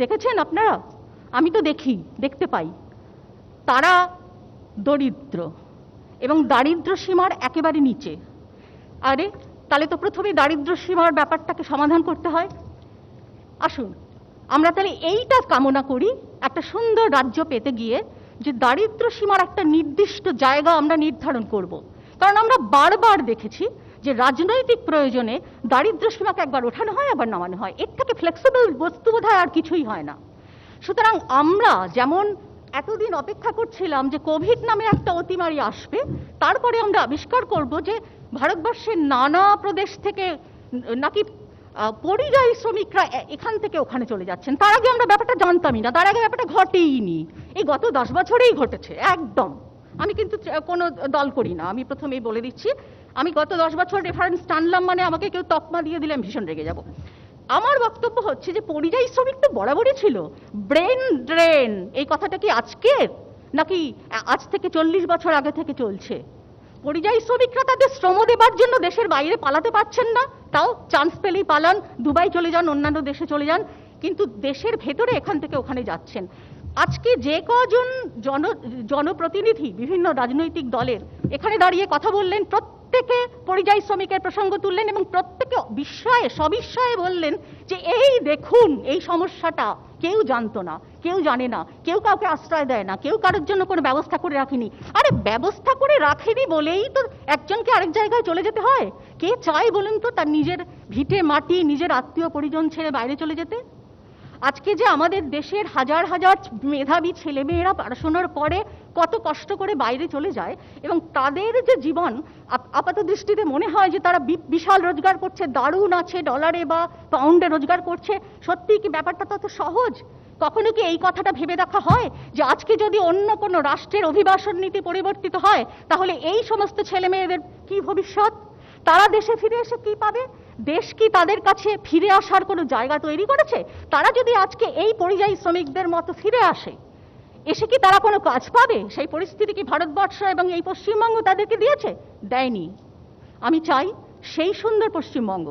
দেখেছেন আপনারা? আমি তো দেখতে পাই। তারা দরিদ্র এবং দারিদ্র্য সীমার একেবারে নিচে। আরে তাহলে তো প্রথমে দারিদ্র্য সীমার ব্যাপারটাকে সমাধান করতে হয়। আসুন আমরা তাহলে এইটা কামনা করি, একটা সুন্দর রাজ্য পেতে গিয়ে, যে দারিদ্র্য সীমার একটা নির্দিষ্ট জায়গা আমরা নির্ধারণ করব। কারণ আমরা বারবার দেখেছি যে রাজনৈতিক প্রয়োজনে দারিদ্র্য সীমাকে একবার ওঠানো হয়, আবার নামানো হয়। এর থেকে ফ্লেক্সিবল বস্তু বোধহয় আর কিছুই হয় না। সুতরাং আমরা যেমন এতদিন অপেক্ষা করছিলাম যে কোভিড নামে একটা অতিমারি আসবে, তারপরে আমরা আবিষ্কার করব যে ভারতবর্ষের নানা প্রদেশ থেকে নাকি পরিযায়ী শ্রমিকরা এখান থেকে ওখানে চলে যাচ্ছেন। তার আগে আমরা ব্যাপারটা জানতামই না, তার আগে ব্যাপারটা ঘটেইনি। এই গত 10 বছরেই ঘটেছে একদম। আমি কিন্তু কোনো দল করি না, আমি প্রথমেই বলে দিচ্ছি। আমি গত 10 বছর রেফারেন্স টানলাম মানে আমাকে কেউ তকমা দিয়ে দিলে আমি ভীষণ রেগে যাব। আমার বক্তব্য হচ্ছে যে পরিযায়ী শ্রমিক তো বরাবরই ছিল। ব্রেন ড্রেন এই কথাটা কি আজকের, নাকি আজ থেকে 40 বছর আগে থেকে চলছে? পরিযায়ী শ্রমিকরা তাদের শ্রম দেবার জন্য দেশের বাইরে পালাতে পারছেন না, তাও চান্স পেলেই পালান, দুবাই চলে যান, অন্যান্য দেশে চলে যান, কিন্তু দেশের ভেতরে এখান থেকে ওখানে যাচ্ছেন। আজকে যে কজন জনপ্রতিনিধি বিভিন্ন রাজনৈতিক দলের এখানে দাঁড়িয়ে কথা বললেন, প্রত্যেকে পরিযায়ী শ্রমিকের প্রসঙ্গ তুললেন এবং প্রত্যেকে সবিস্ময়ে বললেন যে এই দেখুন এই সমস্যাটা কেউ জানতো না, কেউ জানে না, কেউ কাউকে আশ্রয় দেয় না, কেউ কারোর জন্য কোনো ব্যবস্থা করে রাখেনি। আরে ব্যবস্থা করে রাখেনি বলেই তো একজনকে আরেক জায়গায় চলে যেতে হয়। কে চায় বলুন তো তার নিজের ভিটে মাটি, নিজের আত্মীয় পরিজন ছেড়ে বাইরে চলে যেতে? আজকে যে আমাদের দেশের হাজার হাজার মেধাবী ছেলেমেয়েরা পড়াশোনার পরে কত কষ্ট করে বাইরে চলে যায় এবং তাদের যে জীবন আপাত দৃষ্টিতে মনে হয় যে তারা বিশাল রোজগার করছে, দারুণ আছে, ডলারে বা পাউন্ডে রোজগার করছে, সত্যি কি ব্যাপারটা তত সহজ? কখনো কি এই কথাটা ভেবে দেখা হয় যে আজকে যদি অন্য কোনো রাষ্ট্রের অভিবাসন নীতি পরিবর্তিত হয় তাহলে এই সমস্ত ছেলেমেয়েদের কি ভবিষ্যৎ? তারা দেশে ফিরে এসে কি পাবে? দেশ কি তাদের কাছে ফিরে আসার কোনো জায়গা তৈরি করেছে? তারা যদি আজকে এই পরিযায়ী শ্রমিকদের মতো ফিরে আসে, এসে কি তারা কোনো কাজ পাবে? সেই পরিস্থিতি কি ভারতবর্ষ এবং এই পশ্চিমবঙ্গ তাদেরকে দিয়েছে? দেয়নি। আমি চাই সেই সুন্দর পশ্চিমবঙ্গ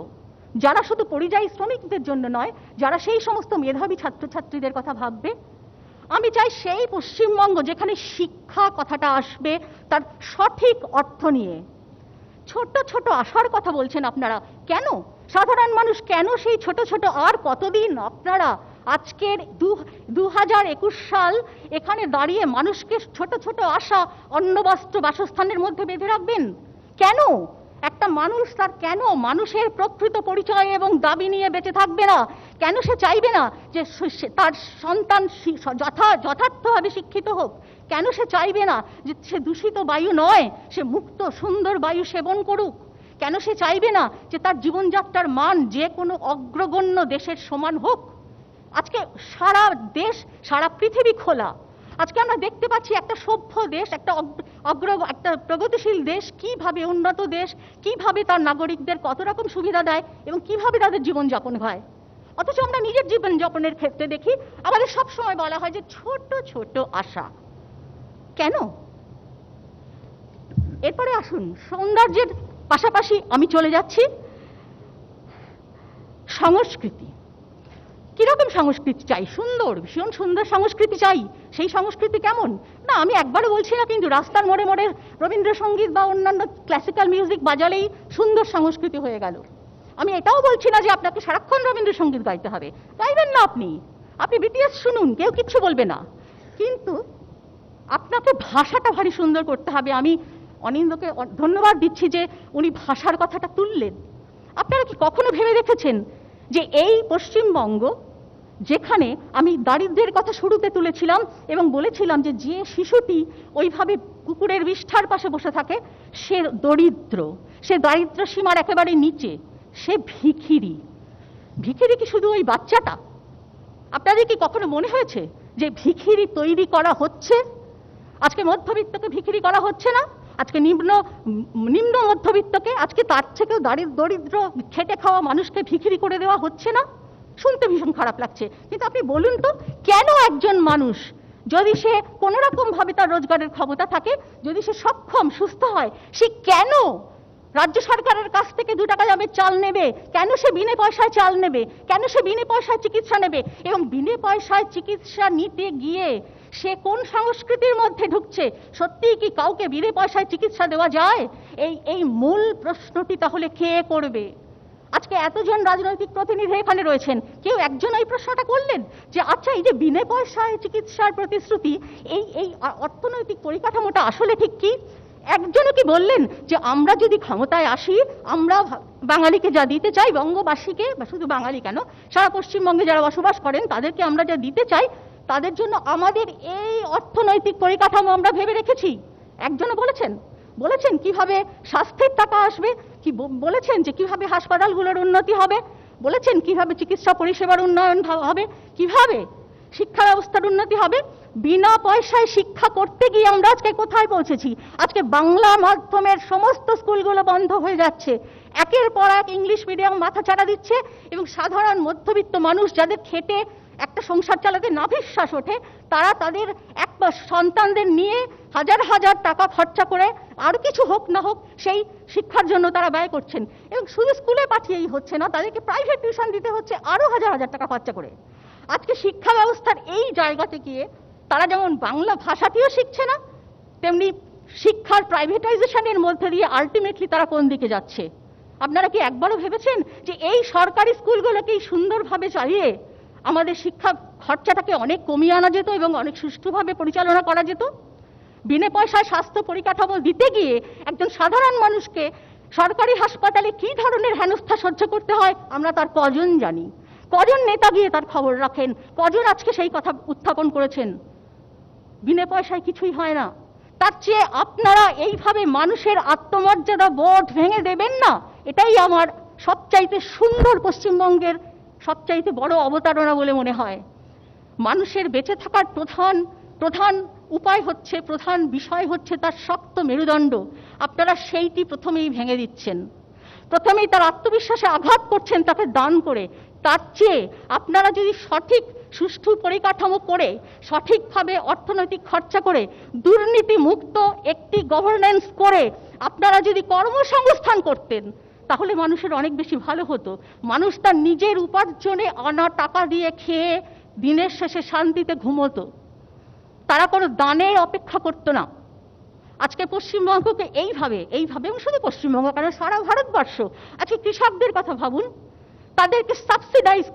যারা শুধু পরিযায়ী শ্রমিকদের জন্য নয়, যারা সেই সমস্ত মেধাবী ছাত্রছাত্রীদের কথা ভাববে। আমি চাই সেই পশ্চিমবঙ্গ যেখানে শিক্ষা কথাটা আসবে তার সঠিক অর্থ নিয়ে। ছোট ছোট আশার কথা বলছেন আপনারা, কেন? সাধারণ মানুষ কেন সেই ছোট ছোট আর কতদিন আপনারা আজকের 2021 সাল এখানে দাঁড়িয়ে মানুষকে ছোট ছোট আশা, অন্ন বস্ত্র বাসস্থানের মধ্যে বেঁধে রাখবেন? কেন একটা মানুষ তার কেন মানুষের প্রকৃত পরিচয় এবং দাবি নিয়ে বেঁচে থাকবে না? কেন সে চাইবে না যে তার সন্তান যথার্থভাবে শিক্ষিত হোক? কেন সে চাইবে না যে সে দূষিত বায়ু নয়, সে মুক্ত সুন্দর বায়ু সেবন করুক? কেন সে চাইবে না যে তার জীবনযাত্রার মান যে কোনো অগ্রগণ্য দেশের সমান হোক? আজকে সারা দেশ, সারা পৃথিবী খোলা। আজকে আমরা দেখতে পাচ্ছি একটা সভ্য দেশ, একটা প্রগতিশীল দেশ কিভাবে, উন্নত দেশ কিভাবে তার নাগরিকদের কত রকম সুবিধা দেয় এবং কিভাবে তাদের জীবনযাপন হয়। অথচ আমরা নিজের জীবনযাপনের ক্ষেত্রে দেখি আমাদের সব সময় বলা হয় যে ছোট ছোট আশা। কেন? এরপরে আসুন সৌন্দর্যের পাশাপাশি আমি চলে যাচ্ছি সংস্কৃতি। কিরকম সংস্কৃতি চাই? সুন্দর, ভীষণ সুন্দর সংস্কৃতি চাই। সেই সংস্কৃতি কেমন? না আমি একবারও বলছি না কিন্তু রাস্তার মোড়ে মোড়ে রবীন্দ্রসঙ্গীত বা অন্যান্য ক্লাসিক্যাল মিউজিক বাজালেই সুন্দর সংস্কৃতি হয়ে গেল। আমি এটাও বলছি না যে আপনাকে সারাক্ষণ রবীন্দ্রসঙ্গীত গাইতে হবে, গাইবেন না। আপনি বিটিএস শুনুন, কেউ কিচ্ছু বলবে না, কিন্তু আপনাকে ভাষাটা ভারী সুন্দর করতে হবে। আমি অনিন্দকে ধন্যবাদ দিচ্ছি যে উনি ভাষার কথাটা তুললেন। আপনারা কি কখনো ভেবে দেখেছেন যে এই পশ্চিমবঙ্গ, যেখানে আমি দারিদ্র্যের কথা শুরুতে তুলেছিলাম এবং বলেছিলাম যে যে শিশুটি ওইভাবে কুকুরের বিষ্ঠার পাশে বসে থাকে সে দরিদ্র, সে দারিদ্র্য সীমার একেবারে নিচে, সে ভিখিরি। ভিখিরি কি শুধু ওই বাচ্চাটা? আপনাদের কি কখনো মনে হয়েছে যে ভিখিরি তৈরি করা হচ্ছে? আজকে মধ্যবিত্তকে ভিখিরি করা হচ্ছে না? আজকে নিম্ন মধ্যবিত্তকে, আজকে তার থেকেও দরিদ্র খেটে খাওয়া মানুষকে ভিখিরি করে দেওয়া হচ্ছে না? শুনতে ভীষণ খারাপ লাগছে, কিন্তু আপনি বলুন তো, কেন একজন মানুষ যদি সে কোনো রকম ভাবে তার রোজগারের ক্ষমতা থাকে, যদি সে সক্ষম সুস্থ হয়, সে কেন রাজ্য সরকারের কাছ থেকে 2 টাকা দামের চাল নেবে? কেন সে বিনে পয়সায় চাল নেবে? কেন সে বিনে পয়সায় চিকিৎসা নেবে? এবং বিনে পয়সায় চিকিৎসা নিতে গিয়ে সে কোন সংস্কৃতির মধ্যে ঢুকছে? সত্যিই কি কাউকে বিনে পয়সায় চিকিৎসা দেওয়া যায়? এই মূল প্রশ্নটি তাহলে কে করবে? আজকে এতজন রাজনৈতিক প্রতিনিধি এখানে রয়েছেন, কেউ একজন এই প্রশ্নটা করলেন যে আচ্ছা, এই যে বিনে পয়সায় চিকিৎসার প্রতিশ্রুতি, এই অর্থনৈতিক পরিকাঠামোটা আসলে ঠিক কি? একজনও কি বললেন যে আমরা যদি ক্ষমতায় আসি, আমরা বাঙালিকে যা দিতে চাই, বঙ্গবাসীকে, বা শুধু বাঙালি কেন, সারা পশ্চিমবঙ্গে যারা বসবাস করেন তাদেরকে আমরা যা দিতে চাই, তাদের জন্য আমাদের এই অর্থনৈতিক পরিকাঠামো আমরা ভেবে রেখেছি? একজনও বলেছেন কিভাবে স্বাস্থ্যের টাকা আসবে, কি বলেছেন যে কিভাবে হাসপাতালগুলোর উন্নতি হবে, বলেছেন কিভাবে চিকিৎসা পরিষেবার উন্নয়ন হবে, কিভাবে শিক্ষা ব্যবস্থার উন্নতি হবে? বিনা পয়সায় শিক্ষা করতে গিয়ে আমরা আজকে কোথায় পৌঁছেছি? আজকে বাংলা মাধ্যমের সমস্ত স্কুলগুলো বন্ধ হয়ে যাচ্ছে, একের পর এক ইংলিশ মিডিয়াম মাথাচাড়া দিচ্ছে, এবং সাধারণ মধ্যবিত্ত মানুষ যাদের খেটে একটা সংসার চালাতে নাভিশ্বাস ওঠে, তারা তাদের সন্তানদের নিয়ে হাজার হাজার টাকা খরচা করে, আর কিছু হোক না হোক, সেই শিক্ষার জন্য তারা ব্যয় করছেন। এবং শুধু স্কুলে পাঠিয়েই হচ্ছে না, তাদেরকে প্রাইভেট টিউশন দিতে হচ্ছে আরো হাজার হাজার টাকা খরচা করে। আজকে শিক্ষা ব্যবস্থার এই জায়গাতে গিয়ে তারা যেমন বাংলা ভাষাটিও শিখছে না, তেমনি শিক্ষার প্রাইভেটাইজেশনের মধ্যে দিয়ে আলটিমেটলি তারা কোন দিকে যাচ্ছে? আপনারা কি একবারও ভেবেছেন যে এই সরকারি স্কুলগুলোকেই সুন্দরভাবে চালিয়ে আমাদের শিক্ষা খরচাটাকে অনেক কমিয়ে আনা যেত এবং অনেক সুষ্ঠুভাবে পরিচালনা করা যেত? বিনে পয়সায় স্বাস্থ্য পরিকাঠামো দিতে গিয়ে একজন সাধারণ মানুষকে সরকারি হাসপাতালে কি ধরনের হেনস্থা সহ্য করতে হয় আমরা তার কজন জানি? কজন নেতা গিয়ে তার খবর রাখেন? কজন আজকে সেই কথা উত্থাপন করেছেন? বিনে পয়সায় কিছুই হয় না। তার চেয়ে আপনারা এইভাবে মানুষের আত্মমর্যাদা বোধ ভেঙে দেবেন না, এটাই আমার সবচাইতে সুন্দর পশ্চিমবঙ্গের সবচাইতে বড় অবতারণা বলে মনে হয়। মানুষের বেঁচে থাকার প্রধান উপায় হচ্ছে, প্রধান বিষয় হচ্ছে তার শক্ত মেরুদণ্ড। আপনারা সেইটি প্রথমেই ভেঙে দিচ্ছেন, প্রথমেই তার আত্মবিশ্বাসে আঘাত করছেন তাকে দান করে। তার চেয়ে আপনারা যদি সঠিক সুষ্ঠু পরিকাঠামো করে, সঠিকভাবে অর্থনৈতিক খরচা করে, দুর্নীতি মুক্ত একটি গভর্নেন্স করে আপনারা যদি কর্মসংস্থান করতেন, তাহলে মানুষের অনেক বেশি ভালো হতো। মানুষ তার নিজের উপার্জনে আনা টাকা দিয়ে খেয়ে দিনের শেষে শান্তিতে ঘুমোতো, তারা কোনো দানের অপেক্ষা করতো না। আজকে পশ্চিমবঙ্গকে এইভাবে এবং শুধু পশ্চিমবঙ্গ কারণ সারা ভারতবর্ষ, আজকে কৃষকদের কথা ভাবুন, তাদেরকে সাবসিডাইজ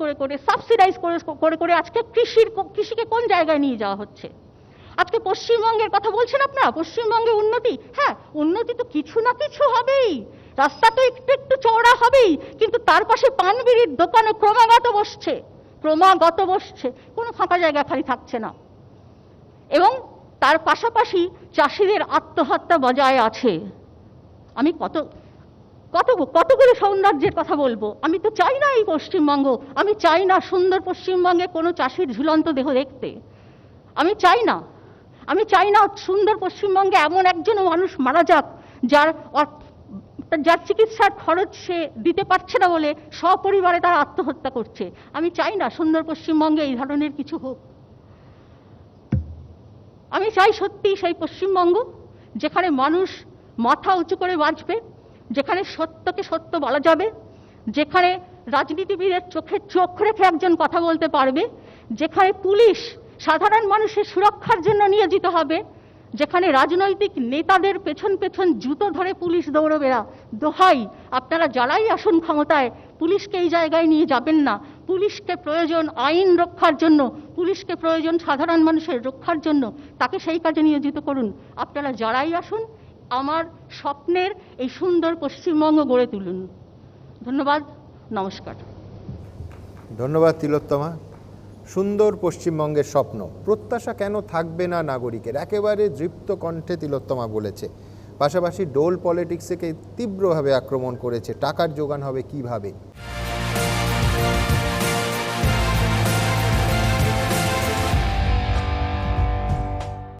করে আজকে কৃষিকে কোন জায়গায় নিয়ে যাওয়া হচ্ছে? আজকে পশ্চিমবঙ্গের কথা বলছেন আপনারা, পশ্চিমবঙ্গে উন্নতি, হ্যাঁ উন্নতি তো কিছু না কিছু হবেই, রাস্তা তো একটু চওড়া হবেই, কিন্তু তার পাশে পান বিড়ির দোকানে ক্রমাগত বসছে, কোনো ফাঁকা জায়গা খালি থাকছে না। এবং তার পাশাপাশি চাষিদের আত্মহত্যা বজায় আছে। আমি কতগুলো সৌন্দর্যের কথা বলবো। আমি তো চাই না এই পশ্চিমবঙ্গ, আমি চাই না সুন্দর পশ্চিমবঙ্গে কোনো চাষির ঝুলন্ত দেহ দেখতে। আমি চাই না সুন্দর পশ্চিমবঙ্গে এমন একজন মানুষ মারা যাক যার চিকিৎসার খরচ সে দিতে পারছে না বলে সপরিবারে তারা আত্মহত্যা করছে। আমি চাই না সুন্দর পশ্চিমবঙ্গে এই ধরনের কিছু হোক। আমি চাই সত্যি সেই পশ্চিমবঙ্গ যেখানে মানুষ মাথা উঁচু করে বাঁচবে, যেখানে সত্যকে সত্য বলা যাবে, যেখানে রাজনীতিবিদের চোখে চোখ রেখে একজন কথা বলতে পারবে, যেখানে পুলিশ সাধারণ মানুষের সুরক্ষার জন্য নিয়োজিত হবে, যেখানে রাজনৈতিক নেতাদের পেছন জুতো ধরে পুলিশ দৌড়বে না। দোহাই, আপনারা যারাই আসুন ক্ষমতায়, পুলিশকে এই জায়গায় নিয়ে যাবেন না। পুলিশকে প্রয়োজন আইন রক্ষার জন্য, পুলিশকে প্রয়োজন সাধারণ মানুষের রক্ষার জন্য, তাকে সেই কাজে নিয়োজিত করুন। আপনারা যারাই আসুন, আমার স্বপ্নের এই সুন্দর পশ্চিমবঙ্গ গড়ে তুলুন। ধন্যবাদ, নমস্কার। ধন্যবাদ তিলোত্তমা। সুন্দর পশ্চিমবঙ্গের স্বপ্ন, প্রত্যাশা কেন থাকবে না নাগরিকের, একেবারে দৃপ্ত কণ্ঠে তিলোত্তমা বলেছে। পাশাপাশি ডোল পলিটিক্সকে তীব্রভাবে আক্রমণ করেছে, টাকার যোগান হবে কিভাবে।